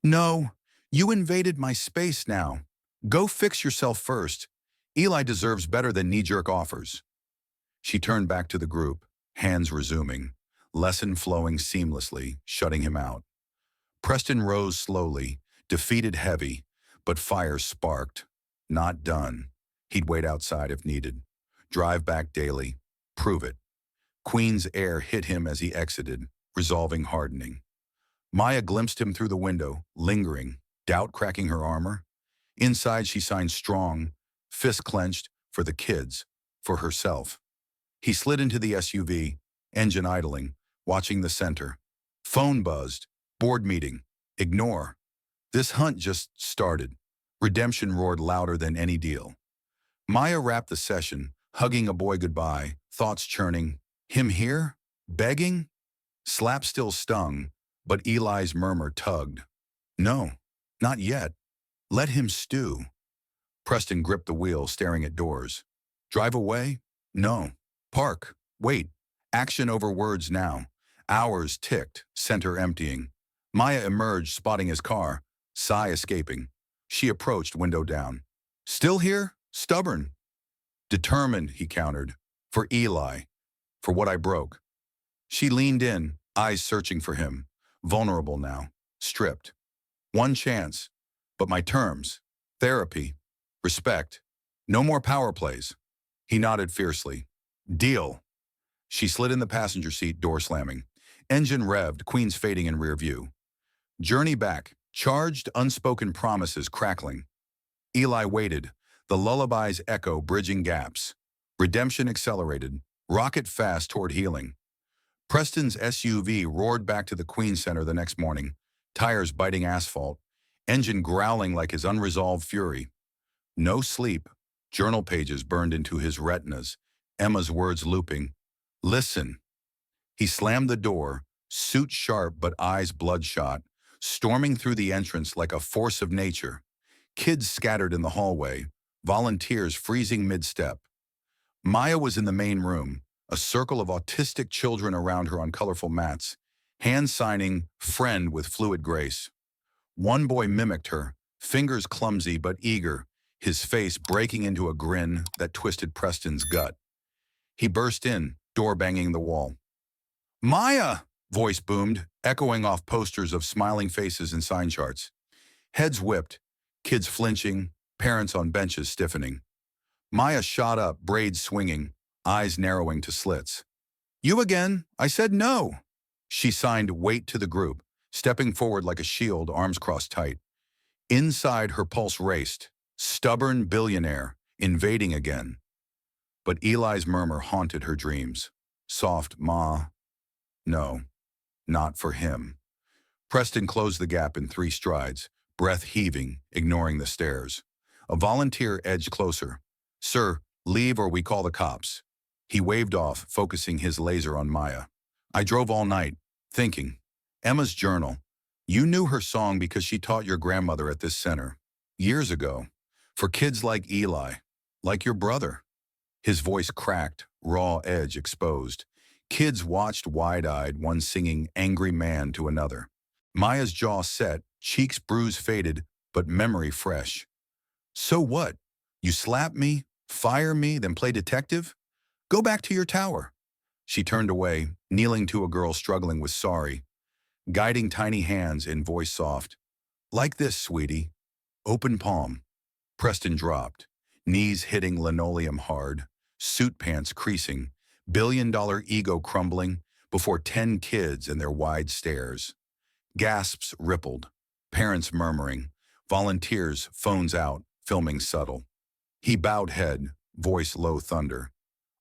No, you invaded my space now. Go fix yourself first. Eli deserves better than knee-jerk offers. She turned back to the group, hands resuming, lesson flowing seamlessly, shutting him out. Preston rose slowly, defeated heavy, but fire sparked. Not done. He'd wait outside if needed. Drive back daily. Prove it. Queen's air hit him as he exited, resolving hardening. Maya glimpsed him through the window, lingering, doubt cracking her armor. Inside she signed strong, fist clenched, for the kids, for herself. He slid into the SUV, engine idling, watching the center. Phone buzzed. Board meeting. Ignore. This hunt just started. Redemption roared louder than any deal. Maya wrapped the session, hugging a boy goodbye, thoughts churning. Him here? Begging? Slap still stung, but Eli's murmur tugged. No, not yet. Let him stew. Preston gripped the wheel, staring at doors. Drive away? No. Park. Wait. Action over words now. Hours ticked, center emptying. Maya emerged, spotting his car, sigh escaping. She approached, window down. Still here? Stubborn. Determined, he countered. For Eli. For what I broke. She leaned in, eyes searching for him. Vulnerable now. Stripped. One chance. But my terms. Therapy. Respect. No more power plays. He nodded fiercely. Deal. She slid in the passenger seat, door slamming. Engine revved, Queens fading in rear view. Journey back. Charged, unspoken promises crackling. Eli waited, the lullaby's echo bridging gaps. Redemption accelerated, rocket fast toward healing. Preston's SUV roared back to the Queen Center the next morning, tires biting asphalt, engine growling like his unresolved fury. No sleep, journal pages burned into his retinas, Emma's words looping. Listen. He slammed the door, suit sharp but eyes bloodshot, storming through the entrance like a force of nature. Kids scattered in the hallway, volunteers freezing mid-step. Maya was in the main room, a circle of autistic children around her on colorful mats, hand signing friend with fluid grace. One boy mimicked her, fingers clumsy but eager, his face breaking into a grin that twisted Preston's gut. He burst in, door banging the wall. Maya! Voice boomed, echoing off posters of smiling faces and sign charts. Heads whipped, kids flinching, parents on benches stiffening. Maya shot up, braids swinging, eyes narrowing to slits. You again? I said no. She signed wait to the group, stepping forward like a shield, arms crossed tight. Inside, her pulse raced. Stubborn billionaire, invading again. But Eli's murmur haunted her dreams. Soft ma. No, not for him. Preston closed the gap in 3 strides, breath heaving, ignoring the stares. A volunteer edged closer. Sir, leave or we call the cops. He waved off, focusing his laser on Maya. I drove all night, thinking. Emma's journal. You knew her song because she taught your grandmother at this center. Years ago. For kids like Eli. Like your brother. His voice cracked, raw edge exposed. Kids watched wide-eyed, one singing Angry Man to another. Maya's jaw set, cheeks bruise faded, but memory fresh. So what? You slap me, fire me, then play detective? Go back to your tower. She turned away, kneeling to a girl struggling with sorry, guiding tiny hands in voice soft. Like this, sweetie. Open palm. Preston dropped, knees hitting linoleum hard, suit pants creasing, billion-dollar ego crumbling before 10 kids and their wide stares. Gasps rippled, parents murmuring, volunteers, phones out, filming subtle. He bowed head, voice low thunder.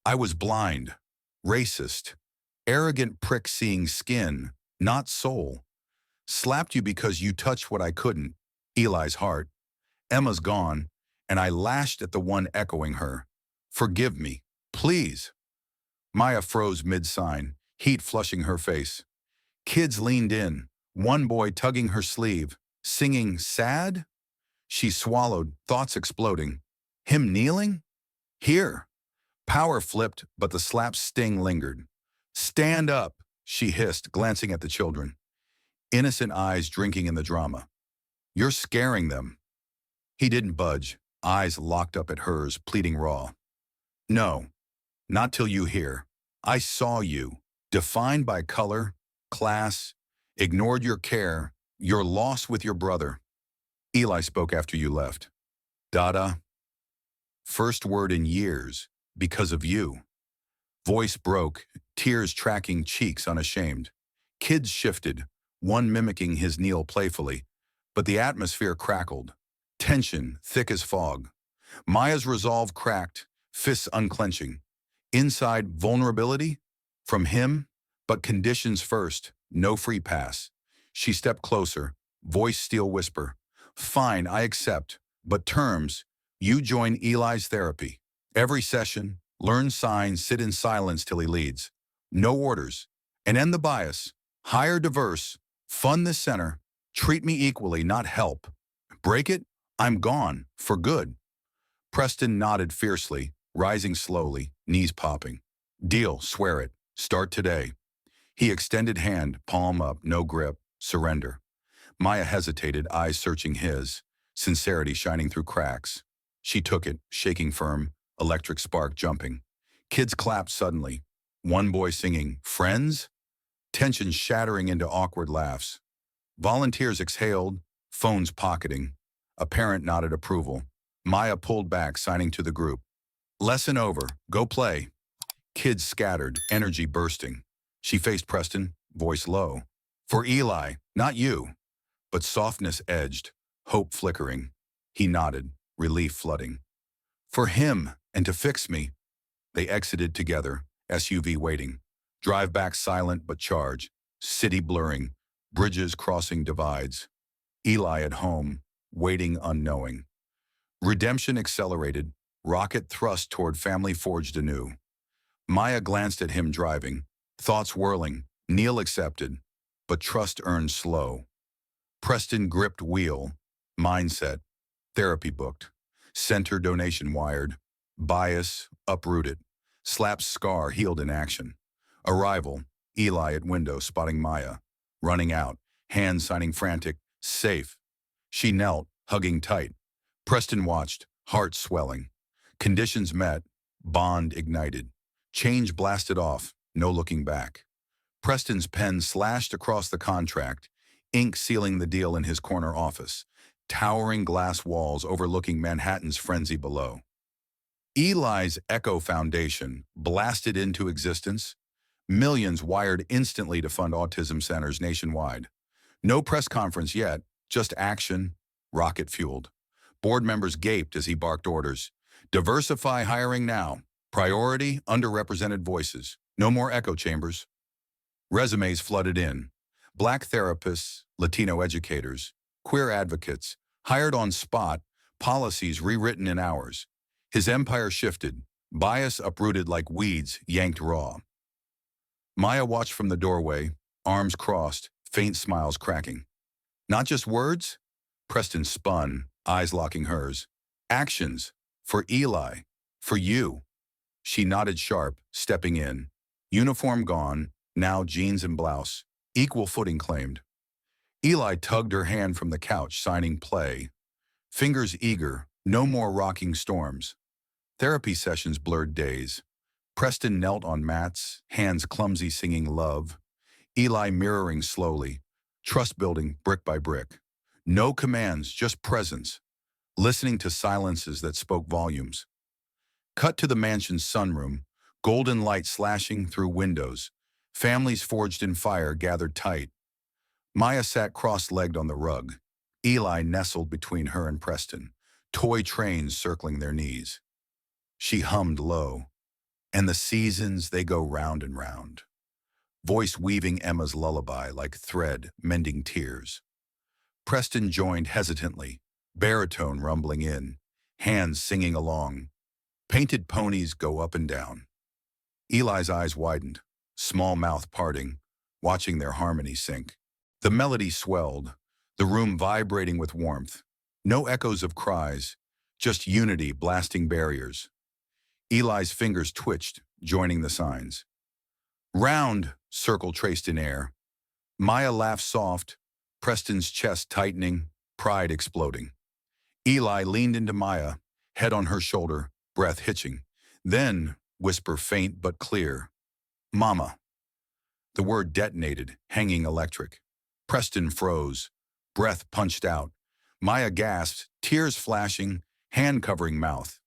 I was blind, racist, arrogant prick seeing skin, not soul. Slapped you because you touched what I couldn't, Eli's heart. Emma's gone, and I lashed at the one echoing her. Forgive me, please. Maya froze mid-sign, heat flushing her face. Kids leaned in, one boy tugging her sleeve, singing sad? She swallowed, thoughts exploding. Him kneeling? Here. Power flipped, but the slap's sting lingered. Stand up, she hissed, glancing at the children. Innocent eyes drinking in the drama. You're scaring them. He didn't budge, eyes locked up at hers, pleading raw. No, not till you hear. I saw you, defined by color, class, ignored your care, your loss with your brother. Eli spoke after you left. Dada. First word in years, because of you. Voice broke, tears tracking cheeks unashamed. Kids shifted, one mimicking his kneel playfully, but the atmosphere crackled. Tension, thick as fog. Maya's resolve cracked, fists unclenching. Inside, vulnerability? From him? But conditions first, no free pass. She stepped closer, voice steel whisper. Fine, I accept, but terms, you join Eli's therapy. Every session, learn signs, sit in silence till he leads. No orders. And end the bias. Hire diverse. Fund this center. Treat me equally, not help. Break it? I'm gone, for good. Preston nodded fiercely, rising slowly, knees popping. Deal, swear it. Start today. He extended hand, palm up, no grip, surrender. Maya hesitated, eyes searching his, sincerity shining through cracks. She took it, shaking firm, electric spark jumping. Kids clapped suddenly. One boy singing, Friends? Tension shattering into awkward laughs. Volunteers exhaled, phones pocketing. A parent nodded approval. Maya pulled back, signing to the group. Lesson over. Go play. Kids scattered, energy bursting. She faced Preston, voice low. For Eli, not you. But softness edged, hope flickering. He nodded, relief flooding. For him, and to fix me. They exited together, SUV waiting. Drive back silent but charged. City blurring, bridges crossing divides. Eli at home, waiting unknowing. Redemption accelerated, rocket thrust toward family forged anew. Maya glanced at him driving, thoughts whirling, Neil accepted, but trust earned slow. Preston gripped wheel, mindset, therapy booked, center donation wired, bias uprooted, slap scar healed in action. Arrival, Eli at window spotting Maya, running out, hands signing frantic, safe. She knelt, hugging tight. Preston watched, heart swelling. Conditions met, bond ignited. Change blasted off, no looking back. Preston's pen slashed across the contract, ink sealing the deal in his corner office, towering glass walls overlooking Manhattan's frenzy below. Eli's Echo Foundation blasted into existence, millions wired instantly to fund autism centers nationwide. No press conference yet, just action, rocket-fueled. Board members gaped as he barked orders. Diversify hiring now. Priority, underrepresented voices. No more echo chambers. Resumes flooded in. Black therapists, Latino educators, queer advocates, hired on spot, policies rewritten in hours. His empire shifted, Bias uprooted like weeds yanked raw. Maya watched from the doorway, arms crossed, faint smiles cracking. Not just words? Preston spun, eyes locking hers. Actions. For Eli. For you. She nodded sharp, stepping in. Uniform gone, now jeans and blouse. Equal footing claimed. Eli tugged her hand from the couch, signing play. Fingers eager, no more rocking storms. Therapy sessions blurred days. Preston knelt on mats, hands clumsy singing love. Eli mirroring slowly, trust building brick by brick. No commands, just presence. Listening to silences that spoke volumes. Cut to the mansion's sunroom, golden light slashing through windows. Families forged in fire gathered tight. Maya sat cross-legged on the rug. Eli nestled between her and Preston, toy trains circling their knees. She hummed low, and the seasons they go round and round. Voice weaving Emma's lullaby like thread mending tears. Preston joined hesitantly, baritone rumbling in, hands singing along. Painted ponies go up and down. Eli's eyes widened, small mouth parting, watching their harmony sink. The melody swelled, the room vibrating with warmth. No echoes of cries, just unity blasting barriers. Eli's fingers twitched, joining the signs. Round, circle traced in air. Maya laughed soft, Preston's chest tightening, pride exploding. Eli leaned into Maya, head on her shoulder, breath hitching. Then, whisper faint but clear. Mama. The word detonated, hanging electric. Preston froze, breath punched out. Maya gasped, tears flashing, hand covering mouth.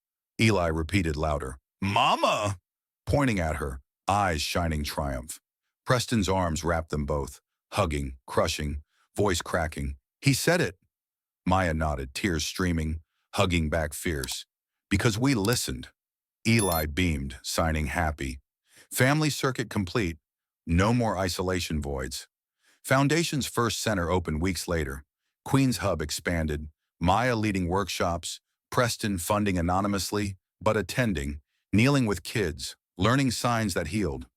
Eli repeated louder, Mama! Pointing at her, eyes shining triumph. Preston's arms wrapped them both, hugging, crushing, voice cracking. He said it. Maya nodded, tears streaming, hugging back fierce. Because we listened. Eli beamed, signing happy. Family circuit complete. No more isolation voids. Foundation's first center opened weeks later. Queen's Hub expanded. Maya leading workshops. Preston funding anonymously, but attending. Kneeling with kids. Learning signs that healed.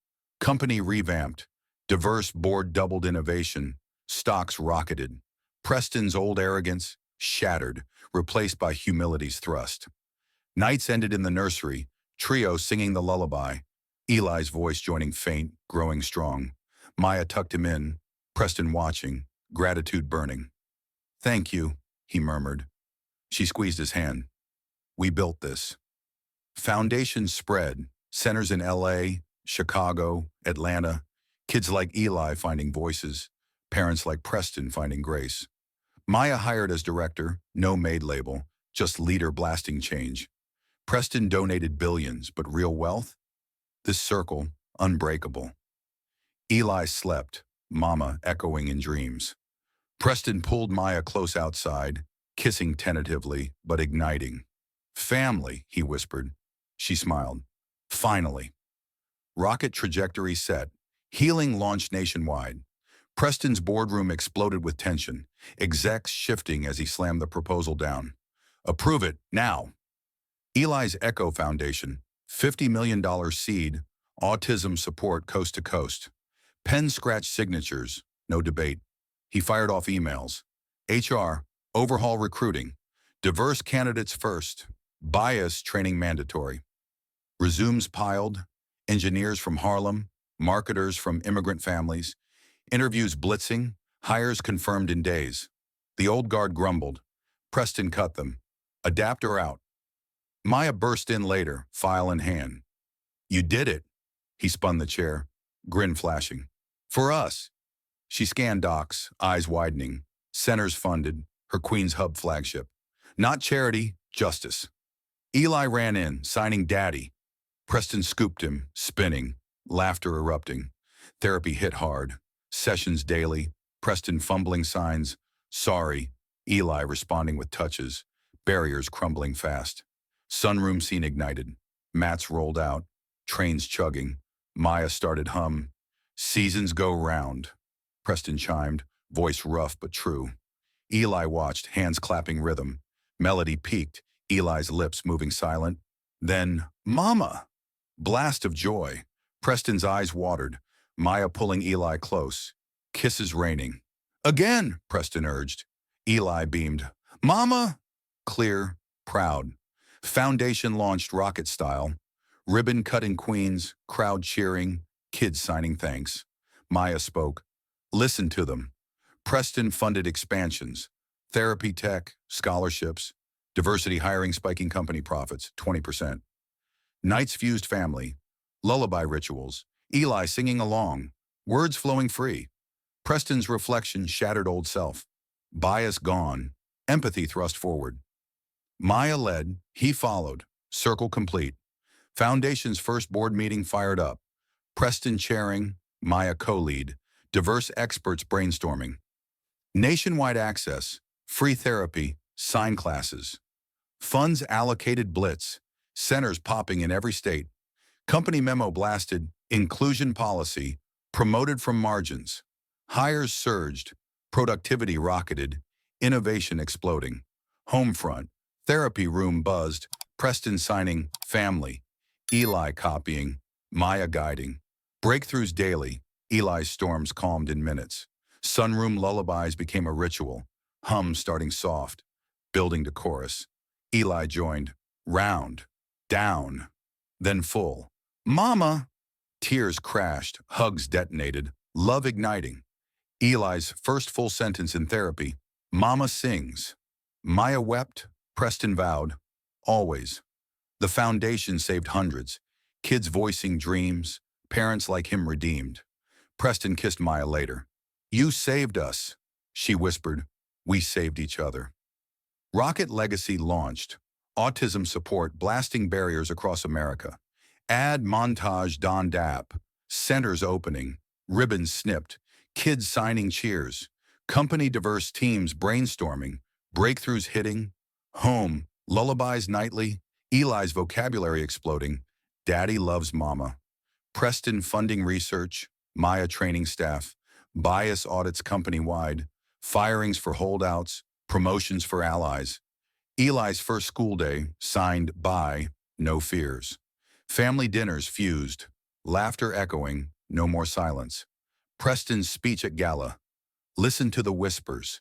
Company revamped. Diverse board doubled innovation. Stocks rocketed. Preston's old arrogance shattered, replaced by humility's thrust. Nights ended in the nursery, trio singing the lullaby. Eli's voice joining faint, growing strong. Maya tucked him in, Preston watching, gratitude burning. Thank you, he murmured. She squeezed his hand. We built this. Foundations spread, centers in LA, Chicago, Atlanta, kids like Eli finding voices, parents like Preston finding grace. Maya hired as director, no Maid label, just leader blasting change. Preston donated billions, but real wealth? This circle, unbreakable. Eli slept, Mama echoing in dreams. Preston pulled Maya close outside, kissing tentatively, but igniting. Family, he whispered. She smiled. Finally. Rocket trajectory set. Healing launched nationwide. Preston's boardroom exploded with tension, execs shifting as he slammed the proposal down. Approve it, now. Eli's Echo Foundation, $50 million seed, autism support coast to coast. Pen scratch signatures, no debate. He fired off emails. HR, overhaul recruiting. Diverse candidates first. Bias training mandatory. Resumes piled. Engineers from Harlem. Marketers from immigrant families. Interviews blitzing. Hires confirmed in days. The old guard grumbled. Preston cut them. Adapt or out. Maya burst in later, file in hand. You did it. He spun the chair, grin flashing. For us. She scanned docs, eyes widening. Centers funded, her Queen's Hub flagship. Not charity, justice. Eli ran in, signing daddy. Preston scooped him, spinning, laughter erupting. Therapy hit hard. Sessions daily, Preston fumbling signs. Sorry. Eli responding with touches. Barriers crumbling fast. Sunroom scene ignited. Mats rolled out. Trains chugging. Maya started hum. Seasons go round. Preston chimed, voice rough but true. Eli watched, hands clapping rhythm. Melody peaked, Eli's lips moving silent. Then, Mama! Blast of joy. Preston's eyes watered, Maya pulling Eli close. Kisses raining. Again, Preston urged. Eli beamed. Mama! Clear, proud. Foundation launched rocket style. Ribbon cut in Queens, crowd cheering, kids signing thanks. Maya spoke. Listen to them. Preston funded expansions. Therapy tech, scholarships, diversity hiring spiking company profits, 20%. Nights fused family, lullaby rituals, Eli singing along, words flowing free. Preston's reflection shattered old self. Bias gone, empathy thrust forward. Maya led, he followed, circle complete. Foundation's first board meeting fired up. Preston chairing, Maya co-lead, diverse experts brainstorming. Nationwide access, free therapy, sign classes. Funds allocated blitz, centers popping in every state. Company memo blasted, inclusion policy, promoted from margins. Hires surged, productivity rocketed, innovation exploding. Homefront, therapy room buzzed, Preston signing, family. Eli copying, Maya guiding. Breakthroughs daily, Eli's storms calmed in minutes. Sunroom lullabies became a ritual, hum starting soft, building to chorus. Eli joined, round, down, then full. Mama! Tears crashed, hugs detonated, love igniting. Eli's first full sentence in therapy, Mama sings. Maya wept, Preston vowed, always. The foundation saved hundreds, kids voicing dreams, parents like him redeemed. Preston kissed Maya later. You saved us, she whispered. We saved each other. Rocket Legacy launched. Autism support blasting barriers across America. Ad montage Don Dap. Centers opening. Ribbons snipped. Kids signing cheers. Company diverse teams brainstorming. Breakthroughs hitting. Home. Lullabies nightly. Eli's vocabulary exploding. Daddy loves Mama. Preston funding research. Maya training staff. Bias audits company-wide. Firings for holdouts. Promotions for allies. Eli's first school day, signed by No Fears. Family dinners fused. Laughter echoing, no more silence. Preston's speech at gala. Listen to the whispers.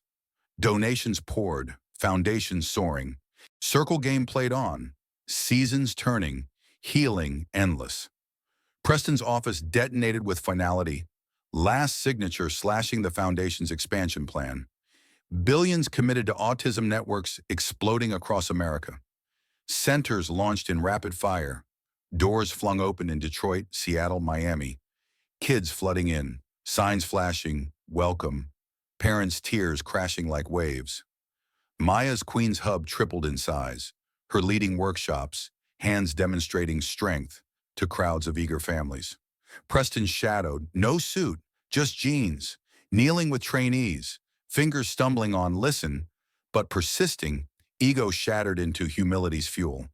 Donations poured, foundations soaring. Circle game played on. Seasons turning, healing endless. Preston's office detonated with finality. Last signature slashing the foundation's expansion plan. Billions committed to autism networks exploding across America. Centers launched in rapid fire. Doors flung open in Detroit, Seattle, Miami. Kids flooding in. Signs flashing. Welcome. Parents' tears crashing like waves. Maya's Queens Hub tripled in size. Her leading workshops, hands demonstrating strength to crowds of eager families. Preston shadowed, no suit, just jeans, kneeling with trainees, fingers stumbling on listen, but persisting, ego shattered into humility's fuel.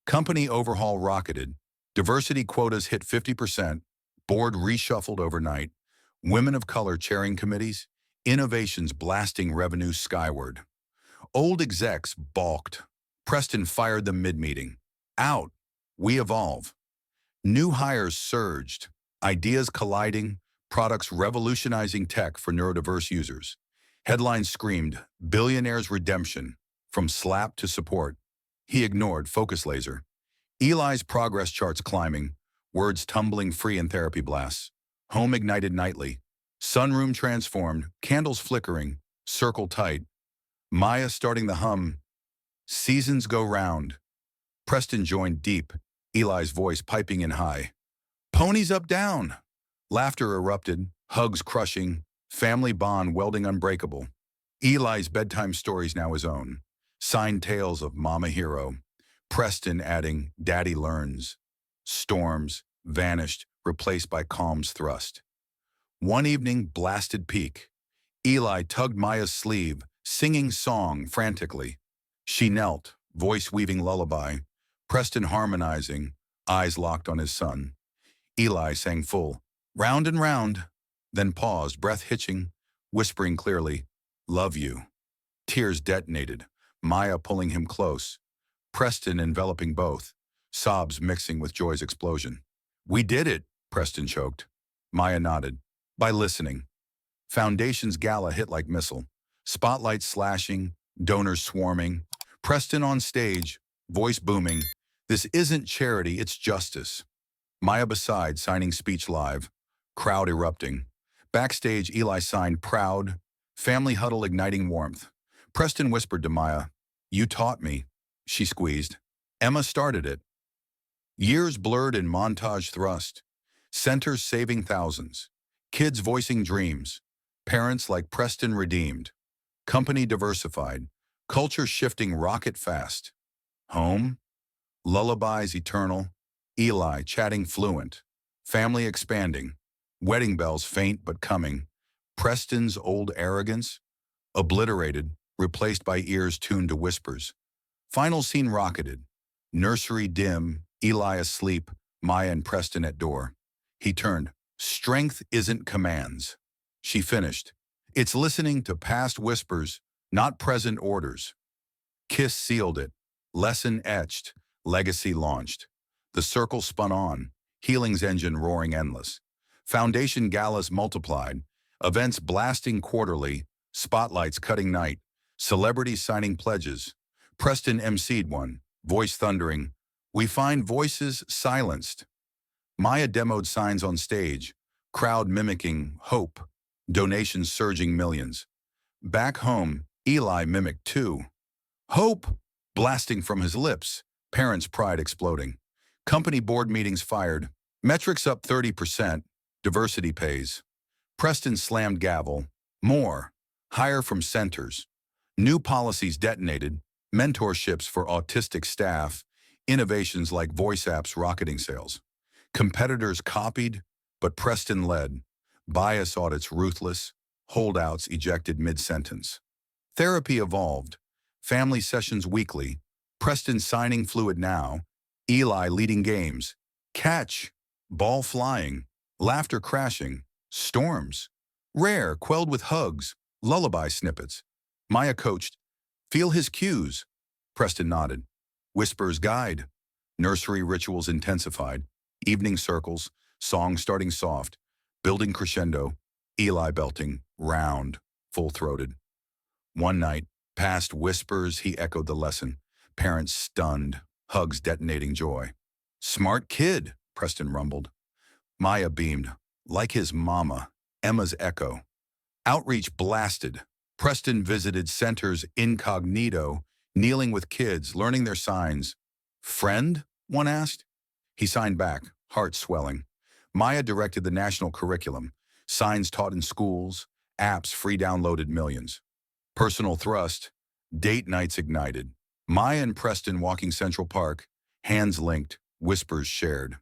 Company overhaul rocketed, diversity quotas hit 50%, board reshuffled overnight, women of color chairing committees, innovations blasting revenue skyward. Old execs balked. Preston fired them mid-meeting. Out. We evolve. New hires surged, ideas colliding, products revolutionizing tech for neurodiverse users. Headlines screamed, billionaire's redemption, from slap to support. He ignored focus laser. Eli's progress charts climbing, words tumbling free in therapy blasts. Home ignited nightly. Sunroom transformed, candles flickering, circle tight. Maya starting the hum. Seasons go round. Preston joined deep, Eli's voice piping in high. Ponies up down. Laughter erupted, hugs crushing, family bond welding unbreakable. Eli's bedtime stories now his own. Signed tales of Mama Hero. Preston adding Daddy Learns. Storms, vanished, replaced by calm's thrust. One evening blasted peak. Eli tugged Maya's sleeve, singing song frantically. She knelt, voice weaving lullaby. Preston harmonizing, eyes locked on his son. Eli sang full, round and round, then paused, breath hitching, whispering clearly, love you. Tears detonated, Maya pulling him close, Preston enveloping both. sobs mixing with joy's explosion. We did it, Preston choked. Maya nodded. By listening. Foundation's gala hit like missile. Spotlights slashing, donors swarming. Preston on stage, voice booming. This isn't charity, it's justice. Maya beside, signing speech live. Crowd erupting. Backstage, Eli signed proud. Family huddle igniting warmth. Preston whispered to Maya, "You taught me." She squeezed. Emma started it. Years blurred in montage thrust. Centers saving thousands. Kids voicing dreams. Parents like Preston redeemed. Company diversified. Culture shifting rocket fast. Home? Lullabies eternal. Eli chatting fluent. Family expanding. Wedding bells faint but coming. Preston's old arrogance? Obliterated, replaced by ears tuned to whispers. Final scene rocketed. Nursery dim, Eli asleep, Maya and Preston at door. He turned. Strength isn't commands. She finished. It's listening to past whispers, not present orders. Kiss sealed it. Lesson etched. Legacy launched. The circle spun on. Healing's engine roaring endless. Foundation galas multiplied. Events blasting quarterly. Spotlights cutting night. Celebrities signing pledges. Preston emceed one. Voice thundering. We find voices silenced. Maya demoed signs on stage. Crowd mimicking hope. Donations surging millions. Back home, Eli mimicked too. Hope! Blasting from his lips. Parents' pride exploding. Company board meetings fired. Metrics up 30%. Diversity pays. Preston slammed gavel. More. Hire from centers. New policies detonated. Mentorships for autistic staff. Innovations like voice apps rocketing sales. Competitors copied, but Preston led. Bias audits ruthless. Holdouts ejected mid-sentence. Therapy evolved. Family sessions weekly. Preston signing fluid now. Eli leading games. Catch. Ball flying. Laughter crashing. Storms. Rare, quelled with hugs. Lullaby snippets. Maya coached. Feel his cues. Preston nodded. Whispers guide. Nursery rituals intensified. Evening circles. Songs starting soft. Building crescendo. Eli belting. Round. Full-throated. One night, past whispers, he echoed the lesson. Parents stunned. Hugs detonating joy. Smart kid, Preston rumbled. Maya beamed. Like his mama. Emma's echo. Outreach blasted. Preston visited centers incognito, kneeling with kids, learning their signs. Friend? One asked. He signed back, heart swelling. Maya directed the national curriculum. Signs taught in schools. Apps free downloaded millions. Personal thrust. Date nights ignited. Maya and Preston walking Central Park. Hands linked. Whispers shared.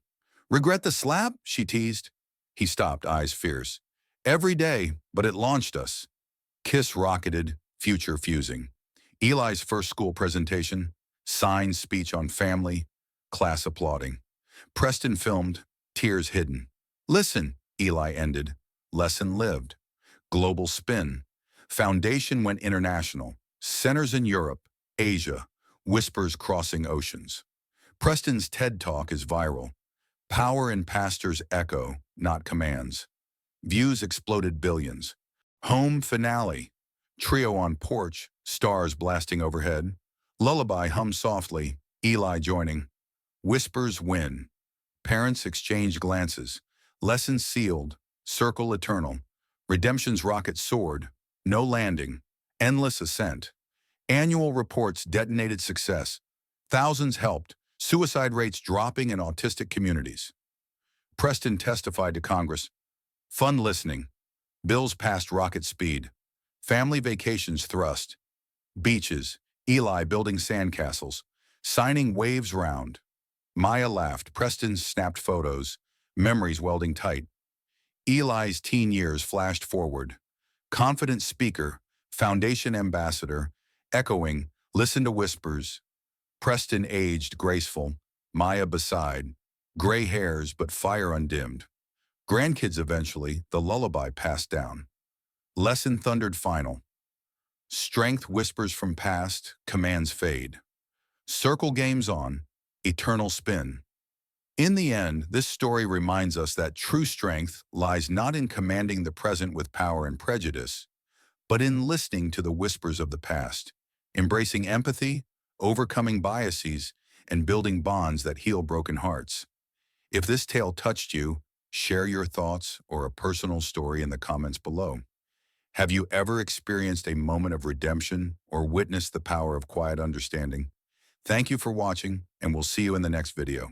Regret the slap? She teased. He stopped, eyes fierce. Every day, but it launched us. Kiss rocketed, future fusing. Eli's first school presentation, signed speech on family, class applauding. Preston filmed, tears hidden. Listen, Eli ended. Lesson lived. Global spin. Foundation went international. Centers in Europe, Asia, whispers crossing oceans. Preston's TED Talk is viral. Power in pastors echo, not commands. Views exploded billions. Home finale. Trio on porch, stars blasting overhead. Lullaby hum softly, Eli joining. Whispers win. Parents exchange glances. Lessons sealed. Circle eternal. Redemption's rocket soared. No landing. Endless ascent. Annual reports detonated success. Thousands helped. Suicide rates dropping in autistic communities. Preston testified to Congress. Fun listening. Bills passed rocket speed. Family vacations thrust. Beaches. Eli building sandcastles. Signing waves round. Maya laughed. Preston snapped photos. Memories welding tight. Eli's teen years flashed forward. Confident speaker. Foundation ambassador. Echoing. Listen to whispers. Preston aged graceful. Maya beside. Gray hairs but fire undimmed. Grandkids eventually, the lullaby passed down. Lesson thundered final. Strength whispers from past, commands fade. Circle games on. eternal spin. In the end, this story reminds us that true strength lies not in commanding the present with power and prejudice, but in listening to the whispers of the past, embracing empathy, overcoming biases, and building bonds that heal broken hearts. If this tale touched you, share your thoughts or a personal story in the comments below. Have you ever experienced a moment of redemption or witnessed the power of quiet understanding? Thank you for watching, and we'll see you in the next video.